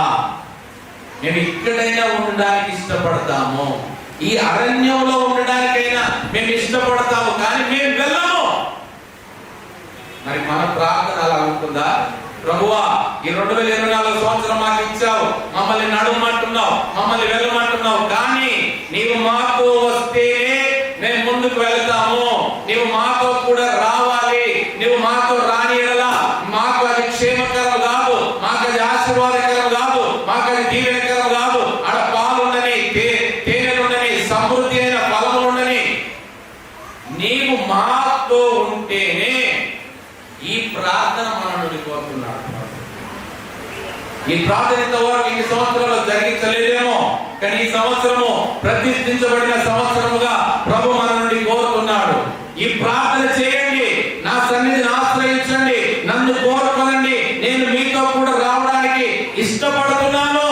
మేము ఇక్కడైనా ఉండడానికి ఇష్టపడతాము, ఈ అరణ్యంలో ఉండడానికైనా మేము ఇష్టపడతాము, కానీ మేము వెళ్ళము. మరి మన ప్రార్థన అలా ఉంటుందా? ప్రభువా, ఈ 2024 సంవత్సరం మాకు ఇచ్చావు, మమ్మల్ని నడవమంటున్నావు, మమ్మల్ని వెళ్ళమంటున్నావు, కానీ నీవు మాతో వస్తేనే మేము ముందుకు వెళ్తాము, నీవు మాతో కూడా రావాలి. నీవు మాతో రాని ఎడల మాకు అది క్షేమకరం కాదు, మాకు అది ఆశీర్వాదకరం కాదు, మాకు అది దీవెనకరం కాదు. ఆడ పాలుండని, తేనెలుండని, సమృద్ధి అయిన ఫలములుండని, నీవు మాతో ఉంటేనే. ఈ ప్రార్థన మన నుండి కోరుతున్నాడు. ఈ ప్రార్థన ఇంతవరకు ఇన్ని సంవత్సరాలు జరిగించలేదేమో, కానీ ఈ సంవత్సరము ప్రతిష్ఠించబడిన సంవత్సరముగా ప్రభు మన నుండి కోరుతున్నాడు. ఈ ప్రార్థన చేయండి, నా సన్నిధిని ఆశ్రయించండి, నన్ను కోరుకోనండి, నేను మీతో కూడా రావడానికి ఇష్టపడుతున్నాను.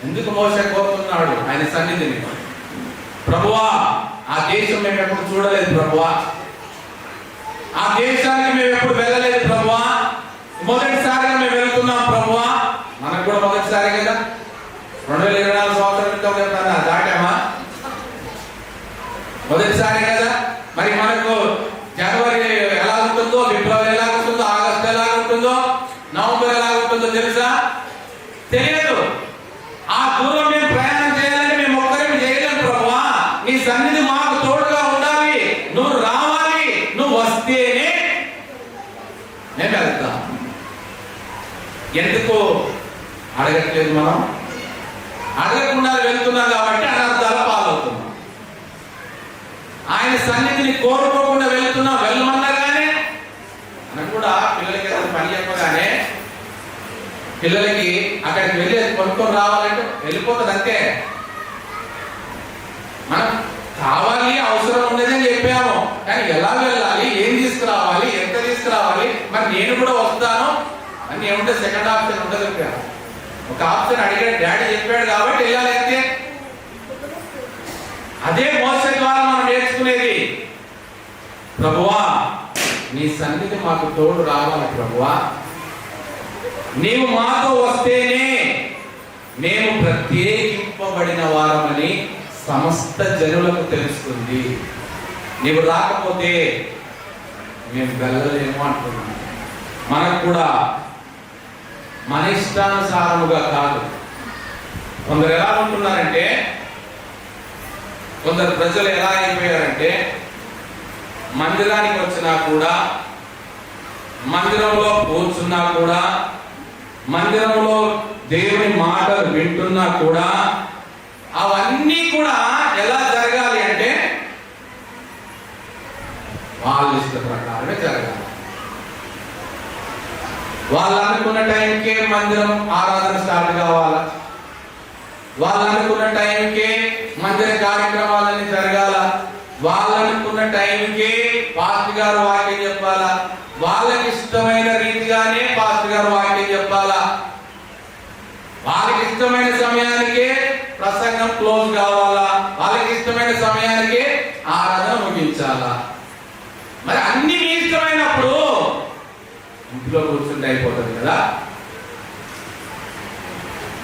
ఎందుకు మోషే కోరుతున్నాడు ఆయన సన్నిధిని? ప్రభువా, ఆ దేశం మేము ఎప్పుడు చూడలేదు ప్రభువా, ఆ దేశానికి మేము ఎప్పుడు వెళ్ళలేదు ప్రభువా, మొదటిసారిగా మేము వెళ్తున్నాం ప్రభువా. మనకు కూడా మొదటిసారి కదా, 2024 సంవత్సరం క్రితం చెప్తాను దాటామా? మొదటిసారి కదా. మరి మనకు జనవరి ఎలా ఉంటుందో, ఫిబ్రవరి ఎలా ఉంటుందో, ఆగస్టు ఎలా ఉంటుందో, నవంబర్ ఎలా ఉంటుందో తెలుసా? తెలియదు. ఆ దూరం మేము ప్రయాణం చేయాలంటే మేము ఒక్కరేమి చేయలేము ప్రభువా. నీ సన్నిధి మాకు తోడుగా ఉండాలి, నువ్వు రావాలి, నువ్వు వస్తేనే మేము వెళ్తాం. ఎందుకు అడగట్లేదు? మనం అడగకుండా వెళ్తున్నాం కాబట్టి అనర్థాల పాలవుతున్నాం. ఆయన సన్నిధిని కోరుకోకుండా వెళ్తున్నాం. వెళ్ళమన్నగానే మనకు కూడా పిల్లలకి పని చెప్పగానే పిల్లలకి అక్కడికి వెళ్ళి కొనుక్కొని రావాలంటే వెళ్ళిపోతుంది అంతే. మనం కావాలి, అవసరం ఉండదని చెప్పాము, కానీ ఎలా వెళ్ళాలి, ఏం తీసుకురావాలి, ఎంత తీసుకురావాలి, మరి నేను కూడా వస్తాను అని ఏముంటే సెకండ్ ఆప్షన్ ఉండదు. ఒక ఆప్షన్ అడిగాడు, డాడీ చెప్పాడు కాబట్టి వెళ్ళాలి అంతే. అదే మోసే ద్వారా మనం నేర్చుకునేది. ప్రభువా, నీ సన్నిధి మాకు తోడు రావాలి ప్రభువా, నీవు మాతో వస్తేనే మేము ప్రత్యేకింపబడిన వారమని సమస్త జనులకు తెలుస్తుంది. నీవు రాకపోతే మేము వెళ్ళలేము అంటున్నాం. మనకు కూడా మన ఇష్టానుసారముగా కాదు. కొందరు ఎలా ఉంటున్నారంటే, కొందరు ప్రజలు ఎలా అయిపోయారంటే, మందిరానికి వచ్చినా కూడా, మందిరంలో కూర్చున్నా కూడా, మందిరంలో దేవుని మాటలు వింటున్నా కూడా, అవన్నీ కూడా ఎలా జరగాలి అంటే వాళ్ళ ఇష్ట ప్రకారమే జరగాలి. వాళ్ళు అనుకున్న టైంకే మందిరం ఆరాధన స్టార్ట్ కావాలా, వాళ్ళు అనుకున్న టైంకే మందిర కార్యక్రమాలన్నీ జరగాల, వాళ్ళు అనుకున్న టైంకే పాస్టర్ గారు వాక్యం చెప్పాలా, వాళ్ళకి ఇష్టమైన రీతిగానే పాస్టర్ గారు వాక్యం చెప్పాలా, వాళ్ళకి ఇష్టమైన సమయానికే ప్రసంగం క్లోజ్ కావాలా, వాళ్ళకి ఇష్టమైన సమయానికే ఆరాధన ముగించాలా. మరి అన్ని మీ ఇష్టమైనప్పుడు ఇంట్లో కూర్చుంటే అయిపోతుంది కదా.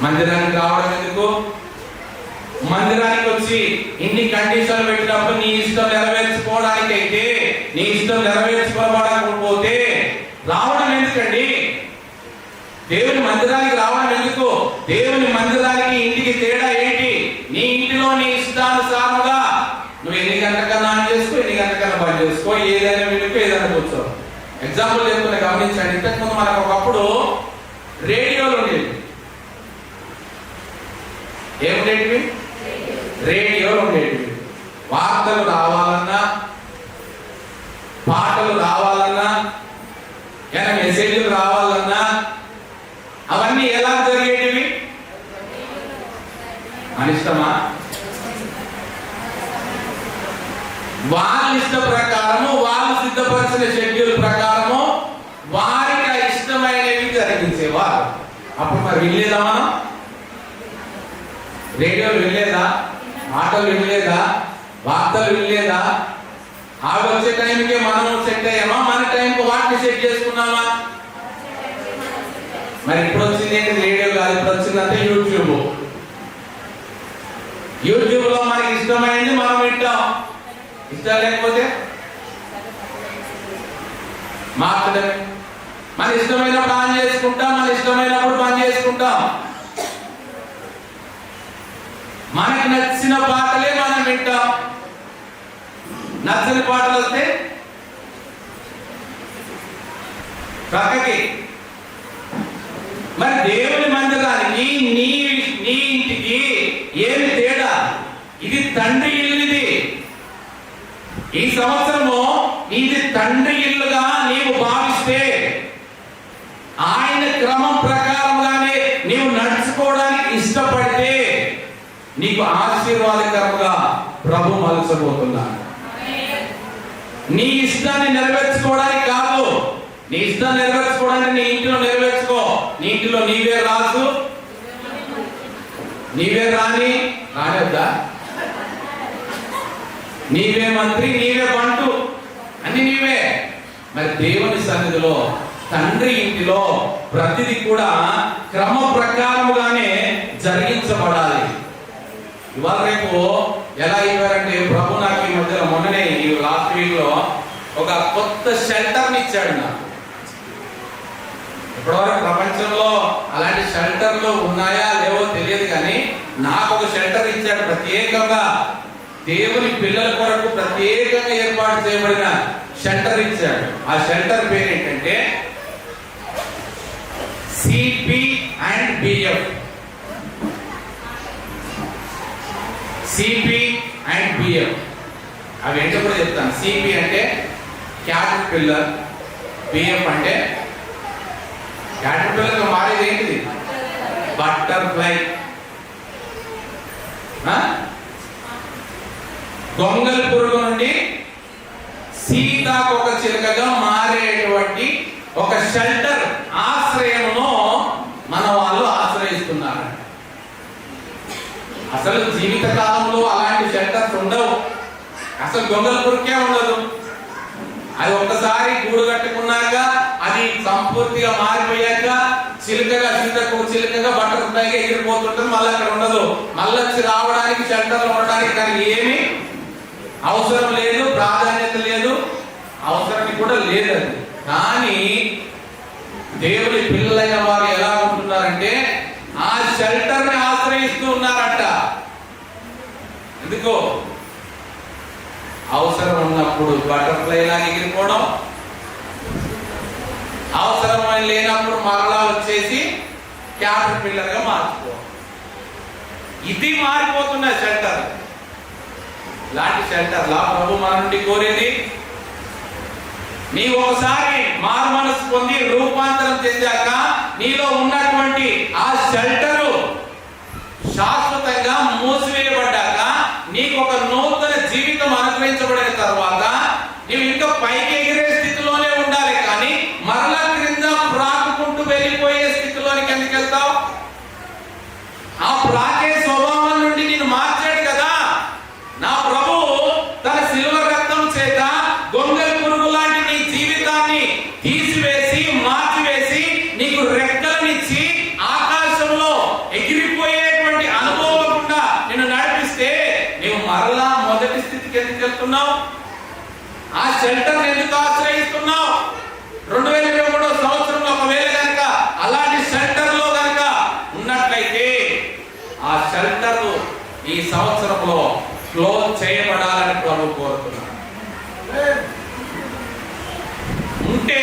మందిరానికి రావడం ఎందుకు? మందిరానికి వచ్చి ఇన్ని కండిషన్లు పెట్టినప్పుడు నీ ఇష్టం నెరవేర్చుకోవడానికి అయితే, నీ ఇష్టం నెరవేర్చుకోవడానికి రావడం ఎందుకండి? దేవుని మందిరానికి రావడం ఎందుకు? దేవుని మందిరానికి ఇంటికి తేడా ఏంటి? నీ ఇంటిలో నీ ఇష్టానుసారంగా నువ్వు ఎన్ని గంటలకన్నా ఆన్ చేసుకో, ఎన్ని గంటలకన్నా బంద్ చేసుకో, ఏదైనా వినుకో, ఏదైనా కూర్చో. ఎగ్జాంపుల్ చెప్తున్నా, గమనించండి. ఇంతకుముందు మనకు ఒకప్పుడు రేడియోలు ఉండేవి. ఏముండేటివి? రేడియోలు ఉండేటివి. వార్తలు రావాలన్నా, పాటలు రావాలన్నా, ఏమైనా మెసేజ్లు రావాలన్నా అవన్నీ ఎలా జరిగేటివి? మన ఇష్టమా? వాళ్ళ ఇష్ట ప్రకారము, వాళ్ళు సిద్ధపరిచిన షెడ్యూల్ ప్రకారము వారికి ఇష్టమైనవి జరిగించేవారు. అప్పుడు మరి వినలేదా? మనం రేడియోలు వినలేదా? ఆటలు వినలేదా? వార్తలు వినలేదా? అవి వచ్చే టైంకి మనం సెట్ అయ్యామా? మన టైంకి వాటిని సెట్ చేసుకున్నామా? మరి ఇప్పుడు వచ్చింది ఏంటి? రేడియో కాదు, ఇప్పుడు వచ్చిందంటే యూట్యూబ్. యూట్యూబ్ లో మనకి ఇష్టమైంది మనం వింటాం, ఇష్టం లేకపోతే మార్చడమే. మన ఇష్టమైనప్పుడు ఆన్ చేసుకుంటాం, మన ఇష్టమైనప్పుడు బంద్ చేసుకుంటాం. మనకి నచ్చిన పాటలే మనం వింటాం, నచ్చని పాటలు వస్తే ప్రక్కకి. మరి దేవుని మందిరానికి నీ ఇంటికి ఏమి తేడా? ఇది తండ్రి ఇల్లు. ఇది ఈ సంవత్సరము ఇది తండ్రి ఇల్లుగా నీవు భావిస్తే, ఆయన క్రమం ప్రకారంగానే నీవు నడుచుకోవడానికి ఇష్టపడితే నీకు ఆశీర్వాదకరంగా ప్రభు మలచబోతున్నాడు. నీ ఇష్టాన్ని నెరవేర్చుకోవడానికి కాదు, నీ ఇష్టాన్ని నెరవేర్చుకోవడానికి నీ ఇంటిలో నెరవేర్చుకో. నీ ఇంటిలో నీవే రాజు, నీవే రాణి, రానివద్దా? నీవే మంత్రి, నీవే బంటు, అన్ని నీవే. మరి దేవుని సన్నిధిలో, తండ్రి ఇంటిలో ప్రతిదీ కూడా క్రమ ప్రకారముగానే జరిగించబడాలి. ఇవాళ రేపు ఎలా అయిపోయారంటే, ప్రభు నాకు ఈ మధ్యలో మొన్ననే ఈ లాస్ట్ వీక్ లో ఒక కొత్త షెల్టర్ని ఇచ్చాడు నాకు. ఇప్పటివరకు ప్రపంచంలో అలాంటి షెల్టర్లు ఉన్నాయా లేవో తెలియదు, కానీ నాకు ఒక షెల్టర్ ఇచ్చాడు. ప్రత్యేకంగా దేవుని పిల్లల కొరకు ప్రత్యేకంగా ఏర్పాటు చేయబడిన షెల్టర్ ఇచ్చాడు. ఆ షెల్టర్ పేరు ఏంటంటే CP&BF. CP&BF అవి ఏంటో కూడా చెప్తాను. CP అంటే క్యాటర్ పిల్లర్, BF అంటే క్యాటర్ పిల్లర్ మారేది ఏంటిది? బటర్ఫ్లై. గొంగల్ పురుగు నుండి సీతాకొక చిలుకగా మారేటువంటి ఒక షెల్టర్, ఆశ్రయమును మన వాళ్ళు ఆశ్రయిస్తున్నారు. అసలు జీవిత కాలంలో అలాంటి షెల్టర్స్ ఉండవు. అసలు గొంగల్ పురుగే ఉండదు. అది ఒక్కసారి గూడు కట్టుకున్నాక, అది సంపూర్తిగా మారిపోయాక చిలుకగా, చిలుకగా బటర్ఫ్లైగా ఎగిరిపోతుంటుంది. మళ్ళీ అక్కడ ఉండదు. మళ్ళీ వచ్చి రావడానికి, షెల్టర్లో ఉండడానికి దానికి ఏమి అవసరం లేదు, ప్రాధాన్యత లేదు, అవసరం కూడా లేదు. అది కానీ దేవుని పిల్లలైన వారు ఎలా ఉంటున్నారంటే ఆ షెల్టర్ ని ఆశ్రయిస్తూ ఉన్నారట. ఎందుకో? అవసరం ఉన్నప్పుడు బటర్ఫ్లై లాగా ఎగిరిపోవడం, అవసరం లేనప్పుడు మరలా వచ్చేసి క్యాటర్ పిల్లర్ గా మార్చుకోవడం. ఇది మారిపోతున్న షెల్టర్. ఇలాంటి షెల్టర్ లా ప్రభు మన నుండి కోరేది, నీవు ఒకసారి మారు మనసు పొంది రూపాంతరం చెందాక నీలో ఉన్నటువంటి ఆ షెల్టరు శాశ్వతంగా మూసివేయబడ్డాక, నీకు ఒక నూతన జీవితం అనుగ్రహించబడిన తర్వాత నీవు ఇంకా పైకి ఎగిరే స్థితిలోనే ఉండాలి, కానీ మరలా క్రింద ప్రాకుకుంటూ వెళ్ళిపోయే స్థితిలోనికి ఎందుకు వెళ్తావు? ఆ ప్రాకే స్వభావం నుండి నేను మార్చాడు కదా నా ప్రభు తన శిలువ రక్తం చేత. గొంగలి పురుగు లాంటి నీ జీవితాన్ని తీసివేసి, మార్చివేసి, నీకు రెక్కలనిచ్చి ఆకాశంలో ఎగిరిపోయేటువంటి అనుభవం గుండా నిన్ను నడిపిస్తే నీవు మరలా మొదటి స్థితికి ఎందుకు వెళ్తున్నావు? ఆ షెల్టర్ ఎందుకు ఆశ్రయిస్తున్నావు? 2023 సంవత్సరంలో ఒకవేళ కనుక అలాంటి షెల్టర్ లో కనుక ఉన్నట్లయితే ఆ షెల్టర్ ఈ సంవత్సరంలో క్లోజ్ చేయబడాలని ప్రభు కోరుతున్నాడు. ఉంటే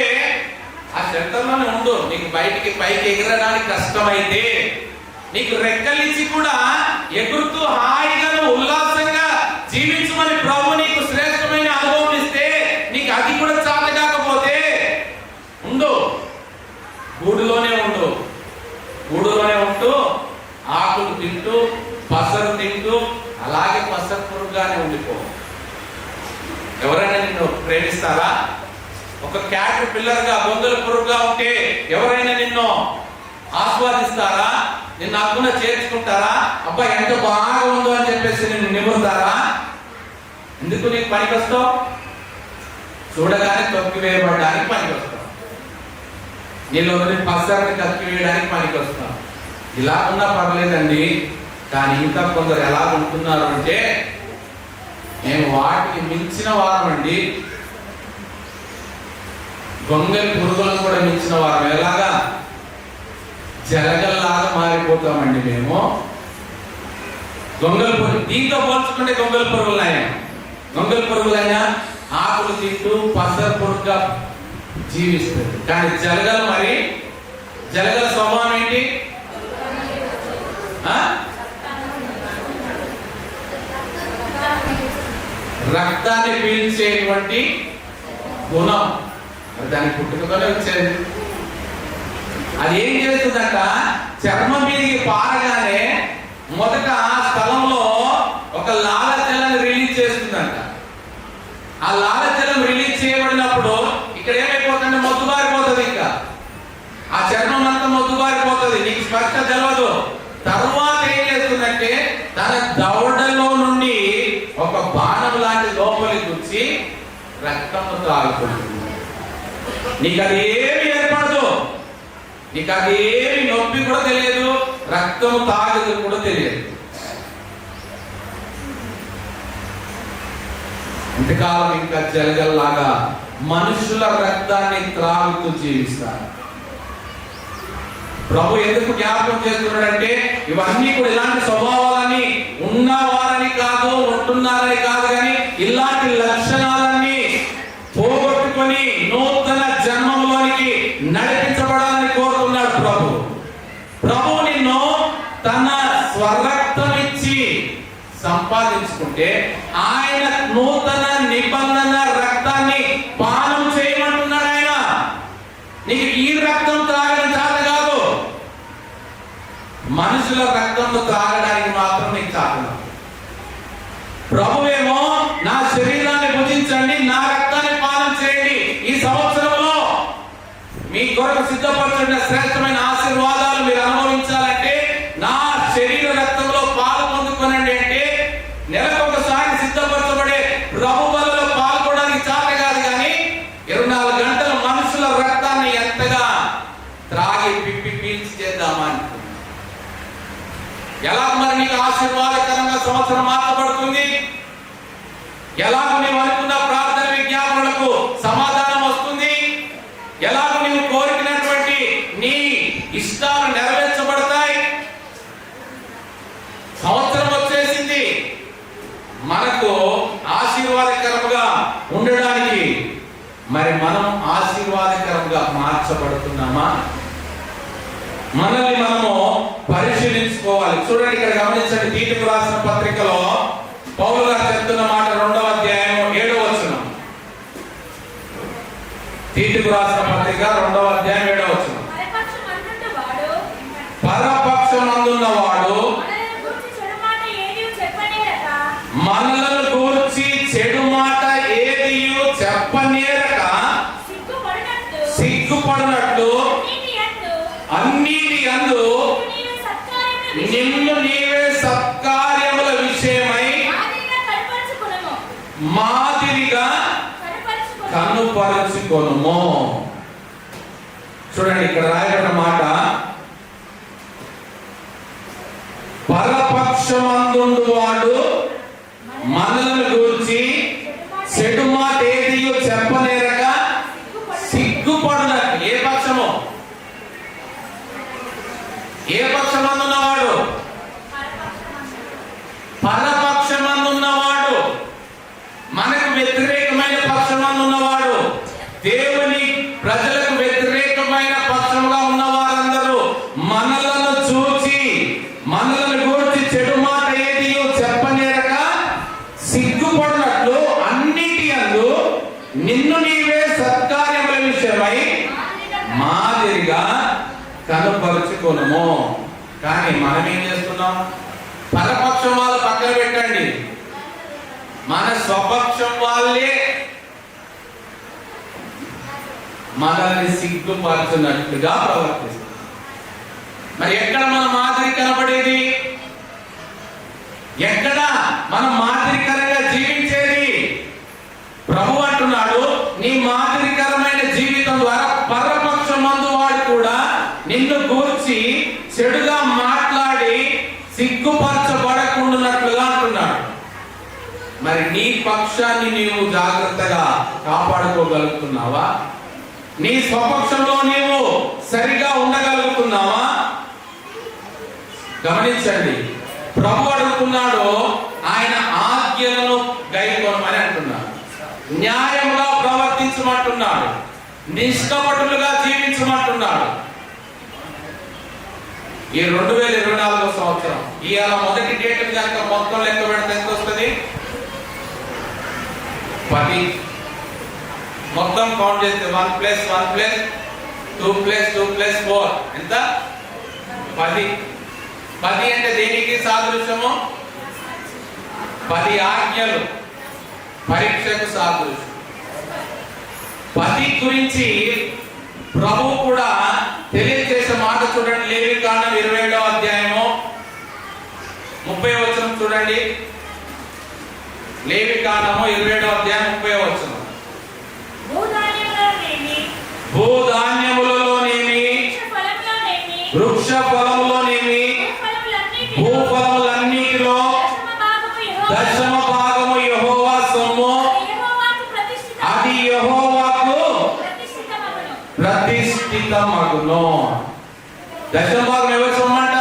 షెల్టర్లోనే ఉండు. నీకు బయటికి పైకి ఎగరడానికి కష్టమైతే నీకు రెక్కలిచ్చి కూడా ఎగురుతూ హాయిగా ఉల్లాసంగా జీవించమని ప్రభు నీకు శ్రేష్టమైన అనుభవం ఇస్తే నీకు అది కూడా చాట కాకపోతే ఉండు, గూడులోనే ఉండు. గూడులోనే ఉంటూ ఆకులు తింటూ పసరు తింటూ అలాగే పసరు పురుగుగానే ఉండిపో. ఎవరైనా నిన్ను ప్రేమిస్తారా? ఒక క్యాట్ పిల్లర్ గా గొంగల పురుగుగా ఉంటే ఎవరైనా నిన్ను ఆస్వాదిస్తారా? నిన్ను అక్కున చేర్చుకుంటారా? అబ్బా ఎంత బాగా ఉందో అని చెప్పేసి నిన్ను నిమురుతారా? ఎందుకు నీకు పనికి వస్తావు? చూడగానే తొక్కి వేయబడడానికి పనికి వస్తావు. నీలోని పసరిని తక్కి వేయడానికి పనికి వస్తావు. ఇలా ఉన్నా పర్లేదండి, కానీ ఇంకా కొందరు ఎలా ఉంటున్నారు అంటే మేము వాటికి మించిన వారం అండి, గొంగలి పురుగులను కూడా మించిన వారం. ఎలాగా? జలగల్లాగా మారిపోతామండి మేము. గొంగలి పురుగు దీంతో పోల్చుకుంటే గొంగలి పురుగులైనా ఆకులు తింటూ పసరు పురుగుగా జీవిస్తుంది. కానీ జలగలు మరి జలగల స్వభావం ఏంటి? రక్తాన్ని పీల్చేటువంటి గుణం దాని పుట్టుకతోనే వచ్చేది. అది ఏం చేస్తుందంట, చర్మం మీదకి పారగానే మొదట స్థలంలో ఒక లాలజలాన్ని రిలీజ్ చేస్తుందంట. ఆ లాలజలం రిలీజ్ చేయబడినప్పుడు ఇక్కడ ఏమైపోతుందంటే మొద్దుబారిపోతుంది. ఇంకా ఆ చర్మం అంతా మొద్దుబారిపోతుంది, నీకు స్పర్శ తెలవదు. తర్వాత ఏం చేస్తుందంటే తన దవడలో నుండి ఒక బాణం లాంటి లోపలికి వచ్చి రక్తము తాగుతుంది. నీకు అది ఏమి ఏర్పడదు, నీకు అది ఏమి నొప్పి కూడా తెలియదు, రక్తము తాగదు కూడా తెలియదు. ఇంతకాలం ఇంకా జలగల్లాగా మనుషుల రక్తాన్ని త్రాగుతూ జీవిస్తారు. ప్రభు ఎందుకు జ్ఞాపకం చేస్తున్నాడంటే ఇవన్నీ కూడా ఇలాంటి స్వభావాలని ఉన్నవారని కాదు, ఉంటున్నారని కాదు, కానీ ఇలాంటి లక్షణాలన్నీ పోగొట్టుకొని నూతన జన్మంలోనికి నడిపించబడాలని కోరుతున్నాడు ప్రభు. ప్రభు నిన్ను తన స్వరక్తం ఇచ్చి సంపాదించుకుంటే ఆయన నూతన నిబంధన రక్తాన్ని పానం చేయమంటున్నాడు. ఆయన నీకు ఈ రక్తం త్రాగడం చేత కాదు, మనుషుల రక్తంతో త్రాగడానికి మాత్రం నీకు చాలు. ప్రభువేమో నా శరీరాన్ని భుజించండి, నా రక్తాన్ని పానం చేయండి, ఈ సంవత్సరంలో మీ కొరకు సిద్ధపరచిన శ్రేష్టమైన ఆశీర్వాదాలు మీరు అనుభవించాలంటే నా శరీర రక్తంలో పాలు పొందుకోనండి అంటే నెలకొకసారి సిద్ధపరచబడే ప్రభు బలలో పాల్గొనడానికి చాట కాదు, కానీ 24 గంటలు మనుషుల రక్తాన్ని ఎంతగా త్రాగి పిప్పి పీల్చి చేద్దామా. ఎలా మరి నీకు ఆశీర్వాదకరంగా సంవత్సరం మార్చబడుతుంది? ఎలాగ నీవు అనుకున్న ప్రార్థన విజ్ఞాపనలకు సమాధానం వస్తుంది? ఎలాగ నీవు కోరినటువంటి నీ ఇష్టాలు నెరవేర్చబడతాయి? సంవత్సరం వచ్చేసింది, మనకు ఆశీర్వాదకరంగా ఉండడానికి మరి మనం ఆశీర్వాదకరంగా మార్చబడుతున్నామా? మనల్ని మనము పరిశీలించుకోవాలి. చూడండి, ఇక్కడ గమనించండి, తీతుకు రాసిన పత్రికలో పౌలు గారు చెప్తున్న మాట 2వ అధ్యాయం 7వ వచనం. తీతుకు రాసిన పత్రిక 2వ అధ్యాయం 7వ వచనం. పరపక్షమందున్నవాడు మనలను గూర్చి చెడు మాట ఏదియు చెప్పనేరక సిగ్గుపడినట్లు అన్నిటి యందు నిన్ను నీవే సత్కార్యముల విషయమై మాదిరిగా కనుపరుచుకొనుము. చూడండి, ఇక్కడ రాయబడిన మాట, పరపక్షమందుండువాడు మనలను గూర్చి చెడు మాట ఏదియో చెప్పనేరక సిగ్గుపడినట్లు. ఏ పక్షము? ఏ పక్షమందున్నవాడు? పరపక్షమందున్నవాడు, మనకు వ్యతిరేకమైన పక్షమందున్నవాడు, దేవుని ప్రజలకు వ్యతిరేకమైన నిన్ను నీవే సత్కార్యముల విషయమై మాదిరిగా కనపరుచుకొనుము. కానీ మనం ఏం చేస్తున్నాం? పరపక్షం వాళ్ళు పక్కన పెట్టండి, మన స్వపక్షం వాళ్ళే మనల్ని సిగ్గుపరుచున్నట్టుగా ప్రవర్తిస్తారు. మరి ఎక్కడ మన మాదిరి కనబడేది? ఎక్కడ మనం మాదిరికరంగా జీవించేది? ప్రభు అంటున్నాడు, నీ మాదిరికరమైన జీవితం ద్వారా పరపక్షం మందు వాడు కూడా నిన్ను గూర్చి చెడుగా మాట్లాడి సిగ్గుపరచబడకుండానట్లుగా అంటున్నాడు. మరి నీ పక్షాన్ని నీవు జాగ్రత్తగా కాపాడుకోగలుగుతున్నావా? నీ స్వపక్షంలో నీవు సరిగా ఉండగలుగుతున్నావా? గమనించండి, ప్రభు అడుగుతున్నాడు, ఆయన ఆజ్ఞలను గైకొనమని అంటున్నాడు, న్యాయముగా ప్రవర్తించమంటున్నాడు, నిష్కపటులుగా జీవించమంటున్నాడు. ఈ 2024 సంవత్సరం ఇవాళ మొదటి డేట్ కనుక మొత్తం లెక్క పెడితే ఎంత వస్తుంది? 10. మొత్తం కౌంట్ చేస్తే 1 + 1 + 2 + 2 + 4 ఎంత? 10. 10 అంటే దేనికి సాదృశ్యము? 10 ఆజ్ఞలు పరీక్షకు సాదృశ్యం. 10 గురించి ప్రభు కూడా తెలియజేసే మాట చూడండి. లేవికాండం 27వ అధ్యాయము 30వ వచనం చూడండి. లేవికాండము 27వ అధ్యాయం 30వ వచనం. భూధాన్యములలోనేమి వృక్ష ఫలములోనేమి భూఫలములన్నిటిలో దశమ భాగము యెహోవా సొమ్ము, అది యెహోవాకు ప్రతిష్ఠితమగును. దశమ భాగం ఎవరి సొమ్మంట?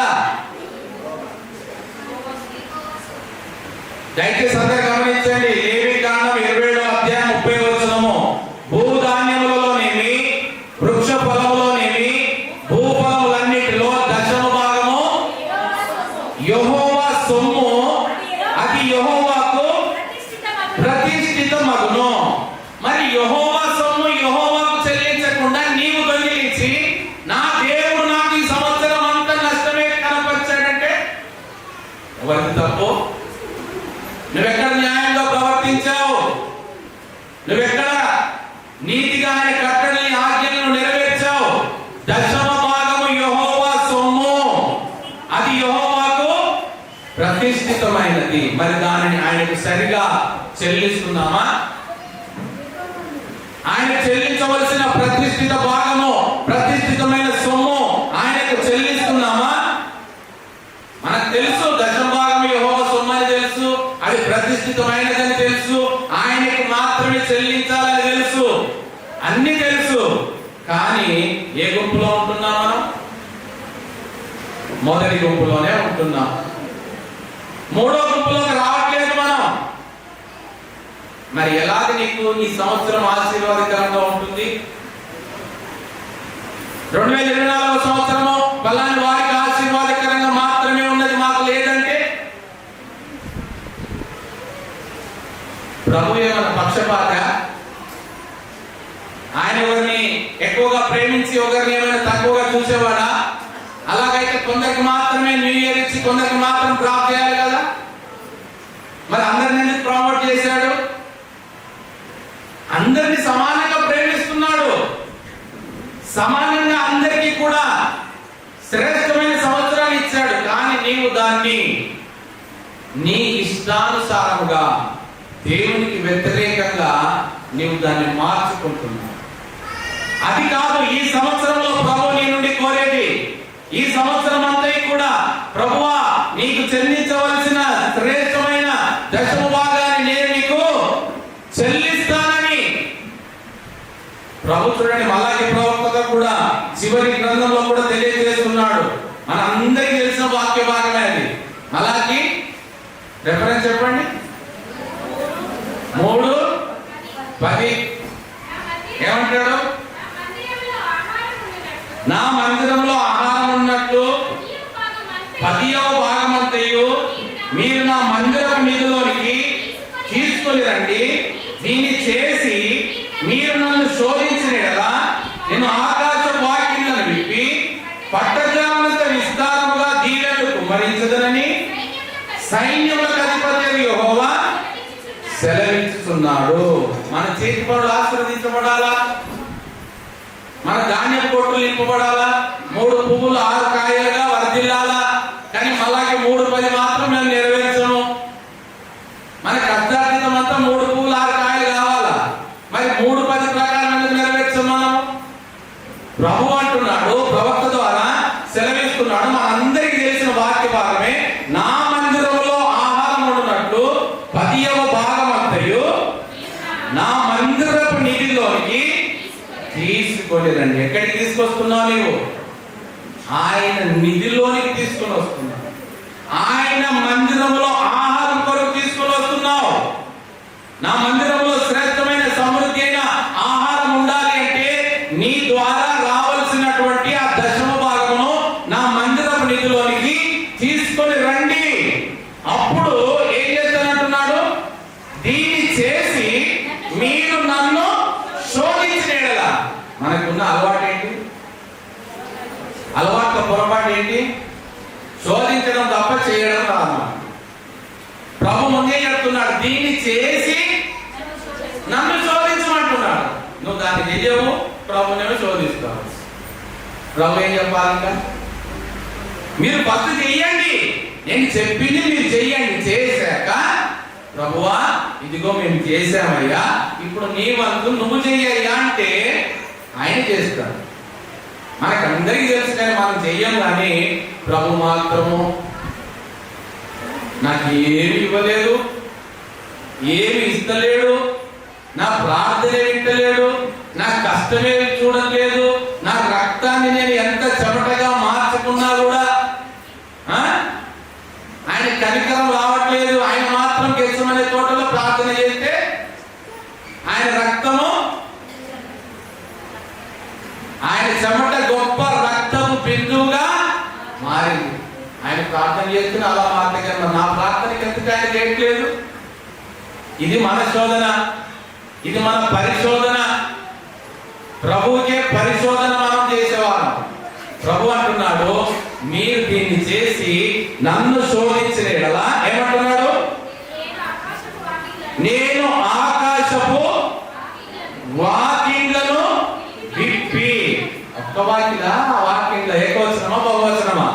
దయచేసి అందరూ గమనించండి. లేవికాండం 27వ అధ్యాయం 30వ వచనము. భూధాన్యములలోనేమి వృక్ష ఫలములోనేమి భూఫలములన్నిటిలో దశమ భాగము యెహోవా సొమ్ము, అది యెహోవాకు ప్రతిష్ఠితమగును. మరి యెహోవా సొమ్ము యెహోవాకు చెల్లించకుండా నీవు దొంగిలించి నా దేవుడు నాకు ఈ సంవత్సరం అంతా నష్టమే కనపరిచాడంటే ఎవరిది తప్పు? నువ్వెక్కడ న్యాయంగా ప్రవర్తించావు? నువ్వెక్కడ నీతిగా ఆయన కట్టడని ఆజ్ఞలను నెరవేర్చావు? దశమ భాగము యెహోవా సొమ్ము, అది యెహోవాకు ప్రతిష్ఠితమైనది. మరి దానిని ఆయనకు సరిగా చెల్లిస్తున్నామా? ఆయన చెల్లించవలసిన ప్రతిష్ఠిత భాగము, ప్రతిష్ఠితమైన సొమ్ము ఆయనకు చెల్లిస్తున్నామా? మనకు తెలుసు దశమ భాగము యెహోవా సొమ్ము అని తెలుసు, అది ప్రతిష్ఠితమైనదని తెలుసు, ఆయనకు మాత్రమే చెల్లించాలని తెలుసు, అన్ని తెలుసు. కానీ ఏ గుంపులో ఉంటున్నాం మనం? మొదటి గుంపులోనే ఉంటున్నాం. మూడో గుంపులోకి రావట్లేదు మనం. మరి ఎలాగ నీకు ఈ సంవత్సరం ఆశీర్వాదకరంగా ఉంటుంది? 2024 సంవత్సరము పలాని వారికి ఆశీర్వాదకరంగా మాత్రమే ఉన్నది, మాకు లేదంటే ప్రభు ఏమైనా పక్షపాత? ఆయన ఎవరిని ఎక్కువగా ప్రేమించి ఒకరిని ఏమైనా తక్కువగా చూసేవాడా? అలాగైతే కొందరికి మాత్రమే న్యూ ఇయర్ ఇచ్చి కొందరికి మాత్రం డ్రాప్ చేయాలి కదా. మరి అందరిని ఎందుకు ప్రమోట్ చేశాడు? అందరిని సమానంగా ప్రేమిస్తున్నాడు. సమానంగా అందరికీ కూడా శ్రేష్టమైన సంవత్సరాన్ని ఇచ్చాడు. కానీ నీవు దాన్ని నీ ఇష్టానుసారముగా దేవునికి వ్యతిరేకంగా నీవు దాన్ని మార్చుకుంటున్నావు. అది కాదు ఈ సంవత్సరంలో ప్రభు నీ నుండి కోరేది. ఈ సంవత్సరం అంతా కూడా ప్రభువా నీకు చెల్లించవలసిన శ్రేష్టమైన దశమ భాగాన్ని నేను నీకు చెల్లిస్తానని ప్రభు చూడండి. మలాకి ప్రవక్త కూడా చివరి గ్రంథంలో కూడా తెలియజేస్తున్నాడు. మన అందరికీ తెలిసిన వాక్య భాగమే అది. మలాకి రెఫరెన్స్ చెప్పండి. 3:10 ఏమంటాడు? నా మందిరంలో ఆహారం ఉన్నట్లు 10వ భాగమంతయు మీరు నా మందిరపు నిధిలోనికి తీసుకొని రండి. దీన్ని చేసి మీరు నన్ను శోధించిన యెడల నేను ఆకాశ వాకిళ్లను విప్పి పట్టజాలనంత విస్తారముగా దీవెనలు కుమ్మరించదనని సైన్యములకు అధిపతి యెహోవా సెలవిస్తున్నాడు. మన చేతి పనులు ఆశీర్వదించబడాలా, మన ధాన్య కొట్లు నింపబడాలా, 3 పువ్వులు 6 కాయలుగా వర్ధిల్లాలా. కానీ అలాగే 3-10 మాత్రం మేము నెరవేర్చము. మన కష్టార్జితం అంతా 3 పువ్వులు 6 కాయలు కావాలా, మరి 3-10 ప్రకారం ఎందుకు నెరవేర్చం మనం? ప్రభు అంటున్నాడు, ప్రవక్త ద్వారా సెలవిస్తున్నాడు. మనందరికీ తెలిసిన వాక్య భాగమే, నా మందిరంలో ఆహారం ఉన్నట్లు 10వ భాగం అంతయు నా మందిరపు నిధిలోనికి తీసుకొని రండి. ఎక్కడికి తీసుకొస్తున్నావు నీవు? ఆయన నిధిలోనికి తీసుకొని వస్తున్నావు. ఆయన మందిరంలో ఆహారం కొరకు తీసుకొని వస్తున్నావు. నా మందిరంలో శ్రేష్టమైన సమృద్ధి అయిన ఆహారం ఉండాలి అంటే నీ ద్వారా రావాల్సినటువంటి ఆ 10వ భాగమును నా మందిరపు నిధిలోనికి తీసుకొని రండి. అప్పుడు ఏం చేస్తానంటున్నాడు? దీన్ని చేసి మీరు నన్ను శోధించిన యెడల. మనకున్న అలవాటు ఏంటి? అలవాట్ల పొరపాటు ఏంటి? శోధించడం తప్ప చేయడం రాదు. ప్రభు ముందే చెప్తున్నాడు, దీన్ని చేసి నన్ను శోధించమంటున్నాడు. నువ్వు దాన్ని చెయ్యవు, ప్రభునేమో శోధిస్తావు. ప్రభు ఏం చెప్పాలంట? మీరు ఫస్ట్ చెయ్యండి, నేను చెప్పింది మీరు చెయ్యండి. చేశాక ప్రభువా ఇదిగో మేము చేశామయ్యా, ఇప్పుడు నీ వంతు నువ్వు చెయ్యయ్యా అంటే ఆయన చేస్తాడు. మనకందరికీ తెలుసు కానీ మనం చెయ్యం. కానీ ప్రభు మాత్రము నాకు ఏమి ఇవ్వలేదు, ఏమి ఇస్తలేడు, నా ప్రార్థన వింటలేడు, నా కష్టమే చూడలేదు, నా రక్తాన్ని నేను ఎంత చెమటగా మార్చుకున్నా కూడా ఆయన కనికరం రావట్లేదు. ఆయన మాత్రం గెచ్చమనే తోటలో ప్రార్థన చేస్తే ఆయన రక్తము, ఆయన చెమట గొప్ప రక్తము బిందువుగా మారింది. ఆయన ప్రార్థన చేస్తున్న అలా మాత్రమే. నా ప్రార్థనకి ఎందుకు ఆయన చేయట్లేదు? ఇది మన శోధన, ఇది మన పరిశోధన. ప్రభువుకే పరిశోధన మనం చేసేవాళ్ళం. ప్రభు అంటున్నాడు, మీరు దీన్ని చేసి నన్ను శోధించిన యెడల ఏమంటున్నాడు? నేను ఆకాశపు వాకిండ్లను విప్పి. ఒక్క వాకిలా? వాకిండ్ల ఏకవచనమా బహువచనమా?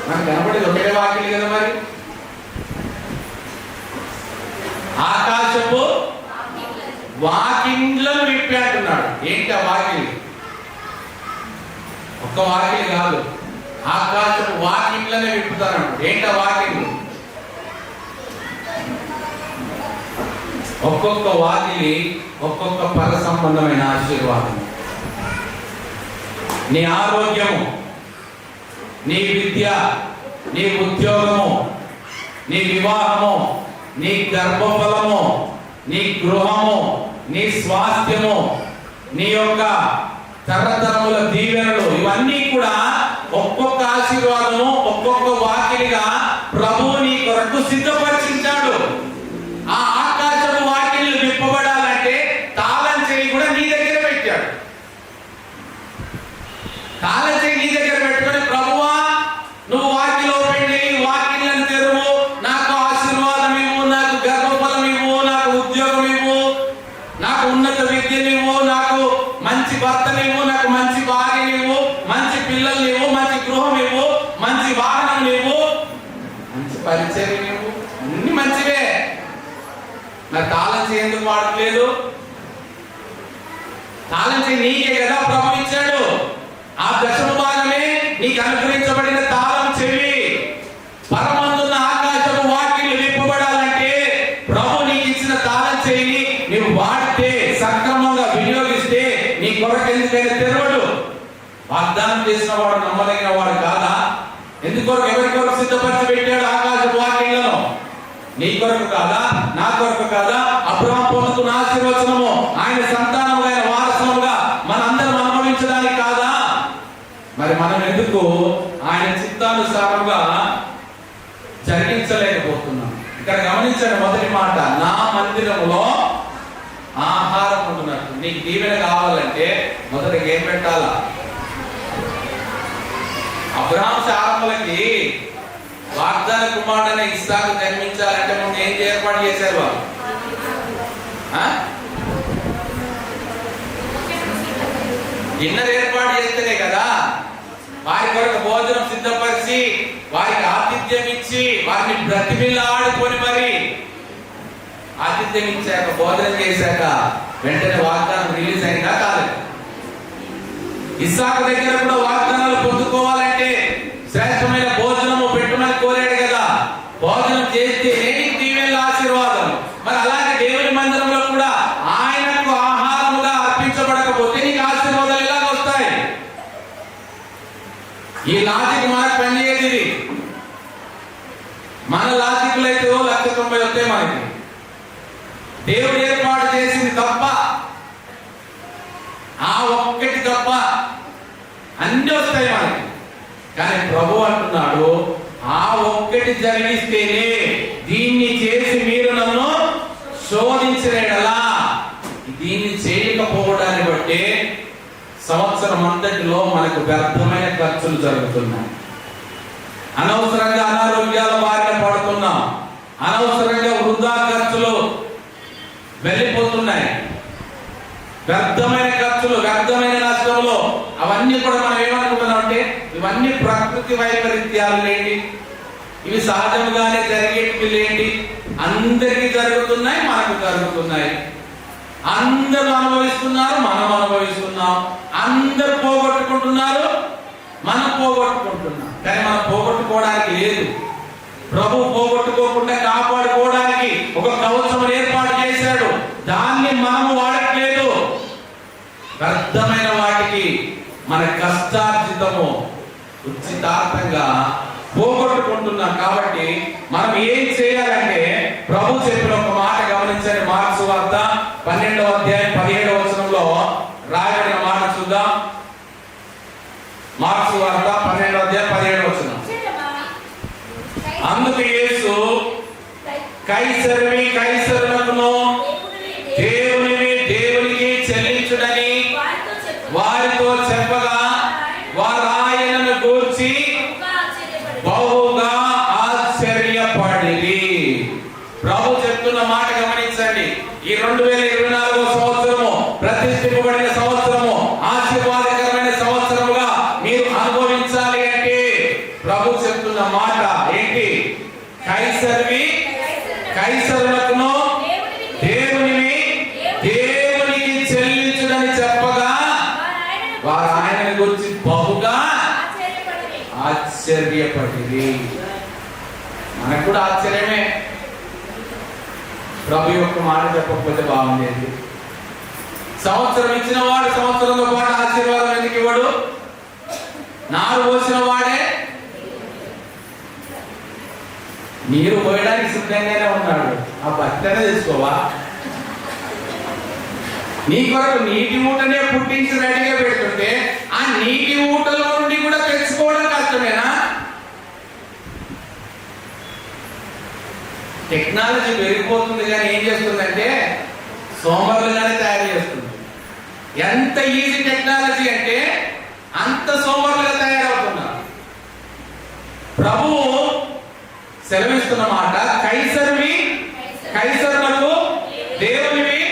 మనకు కనపడేది ఒకే వాకిలి కదా. మరి ఆకాశపు వాకిండ్లను విప్పి అంటున్నాడు. ఏంటి ఆ వాకిలి? ఒక్క వాకిలి కాదు, ఆకాశపు వాకిండ్లనే విప్పుతాను. ఏంటి ఆ వాకిళ్ళు? ఒక్కొక్క వాకిలి ఒక్కొక్క పర సంబంధమైన ఆశీర్వాదం. నీ ఆరోగ్యము, నీ విద్య, నీ ఉద్యోగము, నీ వివాహము, నీ గర్భఫలము, నీ గృహము, నీ స్వాస్థ్యము, నీ యొక్క తరతరముల దీవెనలు, ఇవన్నీ కూడా ఒక్కొక్క ఆశీర్వాదము ఒక్కొక్క వాకిలిగా ప్రభువు నీ కొరకు సిద్ధపరిచించాడు. ఆ ఆకాశపు వాకిళ్ళు విప్పబడాలంటే తాళం చేయి కూడా నీ దగ్గర పెట్టాడు. తాళం చేయి నీ దగ్గర పెట్టుకొని, ప్రభువా నువ్వు వాకిలి ఓపెన్ చేయి, వాకిళ్ళను తెరువు, నాకు ఆశీర్వాదం ఇవ్వు, నాకు గర్భఫలం ఇవ్వు, నాకు ఉద్యోగం ఇవ్వు, నాకు ఉన్నత విద్యనివ్వు, నాకు మంచి భర్తనివ్వు, నాకు మంచి భార్యనివ్వు, మంచి పిల్లల్నివ్వు, మంచి గృహం ఇవ్వు, మంచి వాహనం ఇవ్వు, మంచి పరిచయం ఇవ్వు, అన్ని మంచివే. మరి తాళం చేయి ఎందుకు వాడట్లేదు? తాళం చేయి నీకే కదా ప్రభు ఇచ్చాడు. ఆ 10వ భాగమే నీకు అనుగ్రహించబడిన తాళం చెవి. పరమందున్న ఆకాశపు వాకిళ్ళు విప్పబడాలంటే ప్రభు నీకు ఇచ్చిన తాళం చేయిని నీవు వాడితే, సక్రమంగా వినియోగిస్తే నీ కొరకు ఎందుకైనా తెరవడు. వాగ్దానం చేసిన వాడు నమ్మదగిన వాడు కాదా? ఎందుకొరకు, ఎవరి కొరకు సిద్ధపరిచి పెట్టాడు ఆకాశపు వాకిళ్లను? నీ కొరకు కాదా? నా కొరకు కాదా? అబ్రహాము పొందుకున్న ఆశీర్వచనము ఆయన సంతానముగా, ఆయన వారసముగా మనందరం అనుభవించడానికి కాదా? మరి మనం ఎందుకు ఆయన చిత్తానుసారంగా జరిగించలేకపోతున్నాం? ఇక్కడ గమనించండి, మొదటి మాట, నా మందిరములో ఆహారం ఉంటున్నట్టు. నీకు దీవెన కావాలంటే మొదటికి ఏం పెట్టాలా? అబ్రహాం శారములకి వాగ్దాన కుమారుడైన ఇస్సాకు జన్మించాలంటే ముందు ఏం ఏర్పాటు చేశారు వాళ్ళు? డిన్నర్ ఏర్పాటు చేస్తేనే కదా వారి కొరకు భోజనం సిద్ధపరిచి వారికి ఆతిథ్యం ఇచ్చి వారిని బ్రతిమిలాడుకొని మరి ఆతిథ్యం ఇచ్చాక భోజనం చేశాక వెంటనే వాగ్దానం రిలీజ్ అయిందా? కాదు. ఇస్సాకు దగ్గర కూడా వాగ్దానాలు పొందుకోవాలంటే శ్రేష్టమైన భోజనము పెట్టుమని కోరాడు కదా. భోజనం చేస్తే దీవెనల ఆశీర్వాదం. మరి అలాగే దేవుని మందిరంలో కూడా ఆయనకు ఆహారముగా అర్పించబడకపోతే నీకు ఆశీర్వాదాలు ఎలా వస్తాయి? ఈ లాజిక్ మనకు పనిచేది. మన లాజిక్లు అయితే 1,90,000 వస్తాయి మనకి. దేవుడు ఏర్పాటు చేసింది తప్ప, ఆ ఒక్కటి తప్ప అన్ని వస్తాయి మనకి. కానీ ప్రభు అంటున్నాడు, ఆ ఒక్కటి జరిగిస్తేనే దీన్ని చేసి మీరు నన్ను శోధించలేడలా. దీన్ని చేయకపోవడాన్ని బట్టి సంవత్సరం అంతటిలో మనకు వ్యర్థమైన ఖర్చులు జరుగుతున్నాయి. అనవసరంగా అనారోగ్యాల బారిన పడుతున్నాం. అనవసరంగా వృధా ఖర్చులు వెళ్ళిపోతున్నాయి. వ్యర్థమైన ఖర్చులు, వ్యర్థమైన నష్టంలో అవన్నీ కూడా మనం ఏమనుకుంటున్నాం అంటే ఇవన్నీ ప్రకృతి వైపరీత్యాలు లేండి, ఇవి సహజంగానే జరిగేటివి లేండి. అందరికీ జరుగుతున్నాయి, మనకు జరుగుతున్నాయి. అందరూ అనుభవిస్తున్నారు, మనం అనుభవిస్తున్నాం. అందరూ పోగొట్టుకుంటున్నారు, మనం పోగొట్టుకుంటున్నాం. కానీ మనం పోగొట్టుకోవడానికి లేదు. ప్రభు పోగొట్టుకోకుండా కాపాడుకోవడానికి ఒక కవచం ఏర్పాటు చేశాడు. దాన్ని మనము వాడట్లేదు. వ్యర్థమైన వాటికి మన కష్టార్జితము ఉచితార్థంగా పోగొట్టుకుంటున్నాం. కాబట్టి మనం ఏం చేయాలంటే ప్రభు చెప్పిన ఒక మాట గమనించండి. మార్క్స్ వార్త 12వ అధ్యాయం 17వ వచనంలో రాయబడిన మాట చూద్దాం. మార్క్స్ వార్త 12వ అధ్యాయం 17వ వచనం. అందుకు యేసు కైసరుని కైసరునకును దేవునిని దేవునికి చెల్లించుడని వారితో చెప్పగా వారు ఆయనను గూర్చి బహుగా ఆశ్చర్యపడిరి. ప్రభు చెప్తున్న మాట గమనించండి. ఈ 2024వ సంవత్సరము ప్రతిష్ఠింపబడిన సంవత్సరము, ఆశీర్వాదకరమైన సంవత్సరముగా మీరు అనుభవించాలి అంటే ప్రభు చెప్తున్న మాట ఏంటి? కైసరుని కైసరునకును దేవునిని దేవునికి చెల్లించుడని చెప్పగా వారు ఆయన గురించి బహుగా ఆశ్చర్యపడిరి. మనకు కూడా ఆశ్చర్యమే. ప్రభు యొక్క మాట చెప్పకపోతే బాగుండేది. సంవత్సరం ఇచ్చిన వాడు సంవత్సరంతో పాటు ఆశీర్వాదం ఎందుకు ఇవ్వడు? నారు పోసిన వాడే నీరు పోయడానికి సిద్ధంగానే ఉన్నాడు. ఆ భక్తనే తీసుకోవా? నీ కొరకు నీటి ఊటనే పుట్టించి రెడీగా పెడుతుంటే ఆ నీటి ఊటలో నుండి కూడా తెచ్చుకోవడం కష్టమేనా? టెక్నాలజీ పెరిగిపోతుంది కానీ ఏం చేస్తుందంటే సోమరులుగానే తయారు చేస్తుంది. ఎంత ఈజీ టెక్నాలజీ అంటే అంత సోమరులుగా తయారవుతున్నారు. ప్రభువు సెలవిస్తున్న మాట కైసరుని కైసరులకు దేవునివి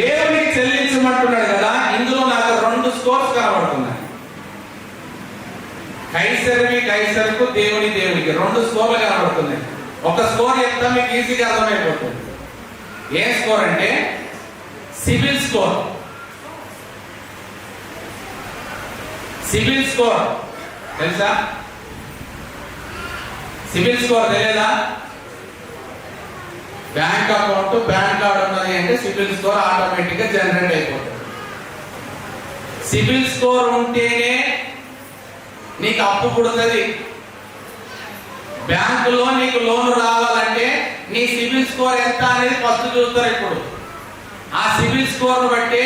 దేవునికి చెల్లించమంటున్నాడు కదా. ఇందులో నాకు 2 స్కోర్స్ కనబడుతున్నాయి. కైసరుని కైసరుకు దేవుని దేవునికి 2 స్కోర్లు కనబడుతున్నాయి. ఒక స్కోర్ చెప్తా మీకు ఈజీగా అర్థమైపోతుంది. ఏ స్కోర్ అంటే సివిల్ స్కోర్. సివిల్ స్కోర్ తెలుసా? సివిల్ స్కోర్ తెలియదా? బ్యాంక్ అకౌంట్, బ్యాంక్ కార్డు ఉన్నది అంటే సివిల్ స్కోర్ ఆటోమేటిక్ గా జనరేట్ అయిపోతుంది. సివిల్ స్కోర్ ఉంటేనే నీకు అప్పు పుడుతుంది. బ్యాంకులో నీకు లోన్ రావాలంటే నీ సివిల్ స్కోర్ ఎంత అనేది ఫస్ట్ చూస్తారు. ఇప్పుడు ఆ సివిల్ స్కోర్ బట్టి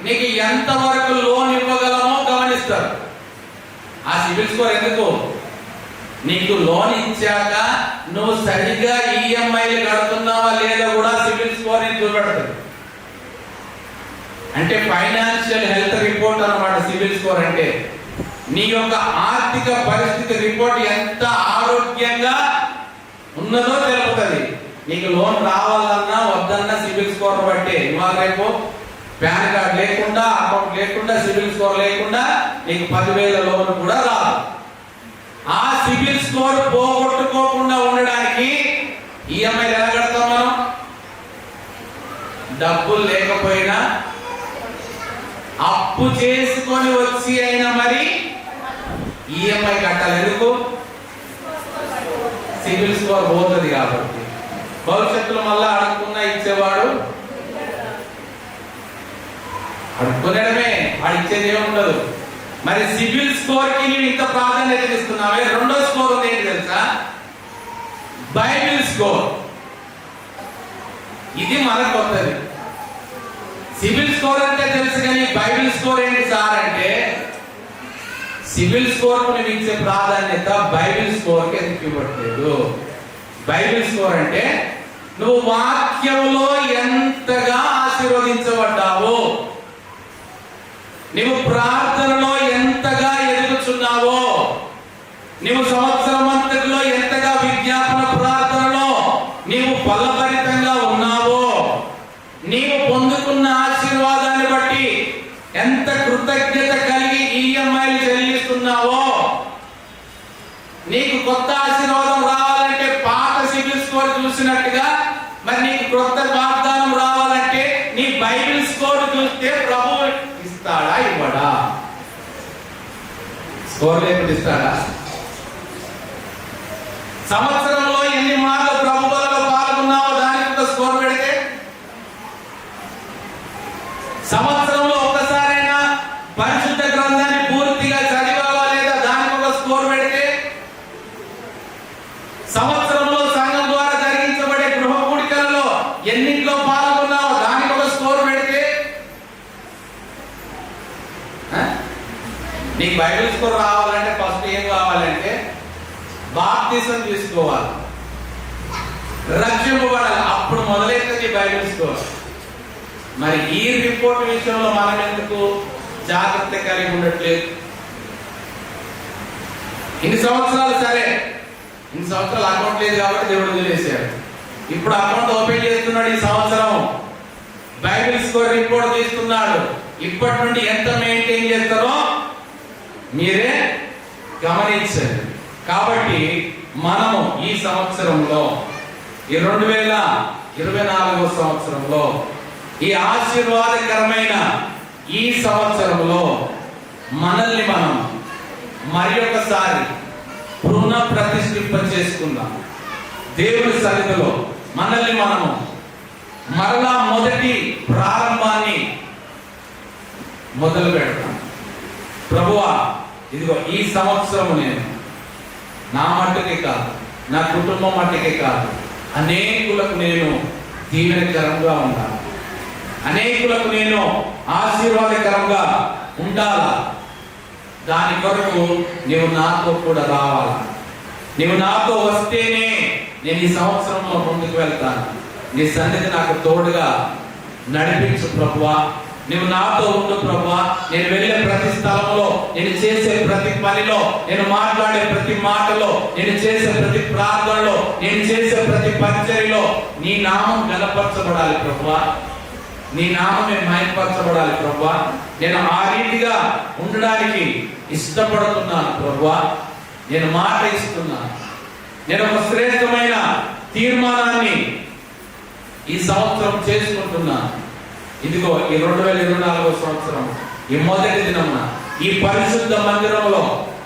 నీకు ఎంత వరకు లోన్ ఇవ్వగలమో గమనిస్తారు. ఆ సివిల్ స్కోర్ ఎందుకు? నీకు లోన్ ఇచ్చాక నువ్వు సరిగ్గా ఈఎంఐలు కడుతున్నావా లేదా కూడా సివిల్ స్కోర్ చూపెడుతుంది. అంటే ఫైనాన్షియల్ హెల్త్ రిపోర్ట్ అన్నమాట సిబిల్ స్కోర్ అంటే. నీ యొక్క ఆర్థిక పరిస్థితి రిపోర్ట్ ఎంత ఆరోగ్యంగా ఉన్నదో తెలుపుతుంది. నీకు లోన్ రావాలన్నా వద్దన్నా సిబిల్ స్కోర్ బట్టే. ఇవాళ రేపు పాన్ కార్డ్ లేకుండా, అకౌంట్ లేకుండా, సిబిల్ స్కోర్ లేకుండా నీకు 10,000 లోన్ కూడా రాదు. ఆ సిబిల్ స్కోర్ పోగొట్టుకోకుండా ఉండడానికి ఈఎంఐ ఎలా కడతాం మనం? డబ్బులు లేకపోయినా అప్పు చేసుకొని వచ్చి అయినా మరి ఈఎంఐ కట్టాలి. ఎందుకు? సిబిల్ స్కోర్ పోతుంది కాబట్టి. భవిష్యత్తులో మళ్ళా అడుక్కున్నా ఇచ్చేవాడు అడుక్కునేయడమే, వాడు ఇచ్చేది ఏమి ఉండదు. మరి సిబిల్ స్కోర్ కి నేను ఇంత ప్రాధాన్యత ఇస్తున్నావే. రెండో స్కోర్ ఉంది, ఏంటి తెలుసా? Bible score. ఇది మనకు వస్తుంది. సిబిల్ స్కోర్ అంటే తెలుసు, కానీ బైబిల్ స్కోర్ ఏంటి సార్ అంటే, సిబిల్ స్కోర్ కు నువ్వు ఇచ్చే ప్రాధాన్యత బైబిల్ స్కోర్ కి ఎందుకు ఇవ్వట్లేదు? బైబిల్ స్కోర్ అంటే నువ్వు వాక్యంలో ఎంతగా ఆశీర్వదించబడ్డావు, నువ్వు ప్రార్థనలో ఎంతగా ఎదుగుచున్నావో, నువ్వు సంవత్సరం అంతటిలో ఎంతగా విజ్ఞాపన ప్రార్థనలో నీవు ఫలభరితంగా ఉన్నావో, నీవు పొందుకున్న ఆశీర్వాదాన్ని బట్టి ఎంత కృతజ్ఞత కలిగి ఈఎంఐలు చెల్లిస్తున్నావో. నీకు కొత్త ఆశీర్వాదం రావాలంటే పాత సిబిల్ స్కోర్ చూసినట్టుగా మరి నీకు కొత్త వాగ్దానం రావాలంటే నీ బైబిల్ స్కోర్ చూస్తే ప్రభు ఇస్తాడా ఇవ్వడా? స్కోర్ లేకుండా ఇస్తాడా? సంవత్సరంలో ఎన్ని మార్లు ప్రభువులలో పాల్గొన్నావో దానికి ఒక స్కోర్ పెడితే, సంవత్సరంలో ఒక్కసారైనా పరిశుద్ధ గ్రంథాన్ని పూర్తిగా చదివావా లేదా దానికి ఒక స్కోర్ పెడితే, సంవత్సరంలో సంఘం ద్వారా జరిగించబడే గృహ కూడికలలో ఎన్నింటిలో పాల్గొన్నావో దానికి ఒక స్కోర్ పెడితే, నీకు బైబిల్ స్కోర్ రావాలంటే ఫస్ట్ ఏం కావాలంటే బాప్తిసం తీసుకోవాలి, రక్షింపబడాలి. అప్పుడు మొదలైతుంది బైబిల్ స్కోర్. మరి ఈ రిపోర్ట్ విషయంలో మనం ఎందుకు జాగ్రత్త కలిగి ఉండట్లేదు? ఇన్ని సంవత్సరాలు సరే, ఇన్ని సంవత్సరాలు అకౌంట్ లేదు కాబట్టి దేవుడు వదిలేశాడు. ఇప్పుడు అకౌంట్ ఓపెన్ చేస్తున్నాడు. ఈ సంవత్సరం బైబిల్ స్కోర్ రిపోర్ట్ తీస్తున్నాడు. ఇప్పటి నుండి ఎంత మెయింటైన్ చేస్తారో మీరే గమనించండి. కాబట్టి మనము ఈ సంవత్సరంలో, ఈ 2024 సంవత్సరంలో, ఈ ఆశీర్వాదకరమైన ఈ సంవత్సరంలో మనల్ని మనం మరి ఒకసారి పునః ప్రతిష్ఠింప చేసుకుందాం. దేవుని సన్నిధిలో మనల్ని మనము మరలా మొదటి ప్రారంభాన్ని మొదలు పెడతాం. ప్రభువా, ఇదిగో ఈ సంవత్సరం నేను నా మట్టుకే కాదు, నా కుటుంబం మట్టుకే కాదు, అనేకులకు నేను దీవెనకరంగా ఉండాలి, అనేకులకు నేను ఆశీర్వాదకరంగా ఉండాలా. దాని కొరకు నీవు నాతో కూడా రావాలా. నీవు నాతో వస్తేనే నేను ఈ సంవత్సరంలో ముందుకు వెళ్తాను. నీ సన్నిధి నాకు తోడుగా నడిపించు ప్రభువా. నువ్వు నాతో ఉండు ప్రభువా. నేను వెళ్ళే ప్రతి స్థలంలో, నేను చేసే ప్రతి పనిలో, నేను మాట్లాడే ప్రతి మాటలో, నేను చేసే ప్రతి ప్రార్థనలో, నేను చేసే ప్రతి పరిచర్యలో నీ నామం గణపరచబడాలి ప్రభువా. నీ నామమే మహిమపరచబడాలి ప్రభువా. నేను ఆ రీతిగా ఉండడానికి ఇష్టపడుతున్నాను ప్రభువా. నేను మాట ఇస్తున్నాను. నేను ఒక శ్రేష్టమైన తీర్మానాన్ని ఈ సంవత్సరం చేసుకుంటున్నాను. ఇదిగో ఈ 2024 సంవత్సరం ఈ మొదటి దినమున ఈ పరిశుద్ధ మందిరంలో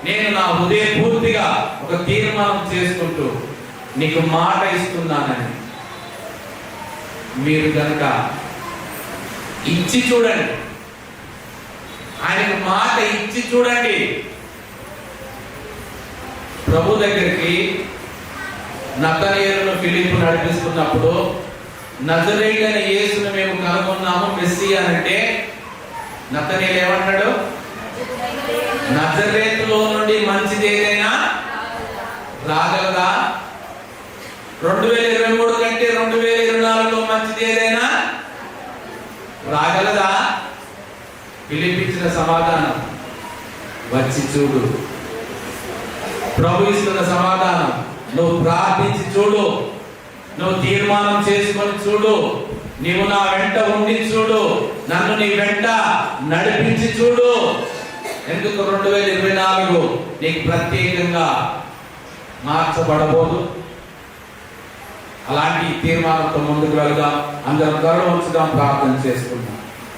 నేను నా హృదయపూర్తిగా ఒక తీర్మానం చేసుకుంటూ నీకు మాట ఇస్తున్నానని మీరు కనుక ఇచ్చి చూడండి. ఆయనకు మాట ఇచ్చి చూడండి. ప్రభు దగ్గరికి నతనయేలును ఫిలిప్పు నడిపిస్తున్నప్పుడు నజరేయుడైన యేసును మేము కనుగొన్నాము మెస్సియా అంటే, నతనయేలు ఏమంటాడు? నజరేతులో నుండి మంచిది ఏదైనా రాగలదా? 2023 కంటే 2024లో మంచిది ఏదైనా రాగలదా? పిలిపించిన సమాధానం వచ్చి చూడు. ప్రభు ఇస్తున్న సమాధానం నువ్వు ప్రార్థించి చూడు, నువ్వు తీర్మానం చేసుకొని చూడు, నీవు నా వెంట ఉండి చూడు, నన్ను నీ వెంట నడిపించి చూడు. ఎందుకు 2024 నీకు ప్రత్యేకంగా మార్చబడబోదు. అలాంటి తీర్మానంతో ముందుకు వెళ్దాం. అందరం గౌరవం ఉంచుదాం, ప్రార్థన చేసుకుందాం.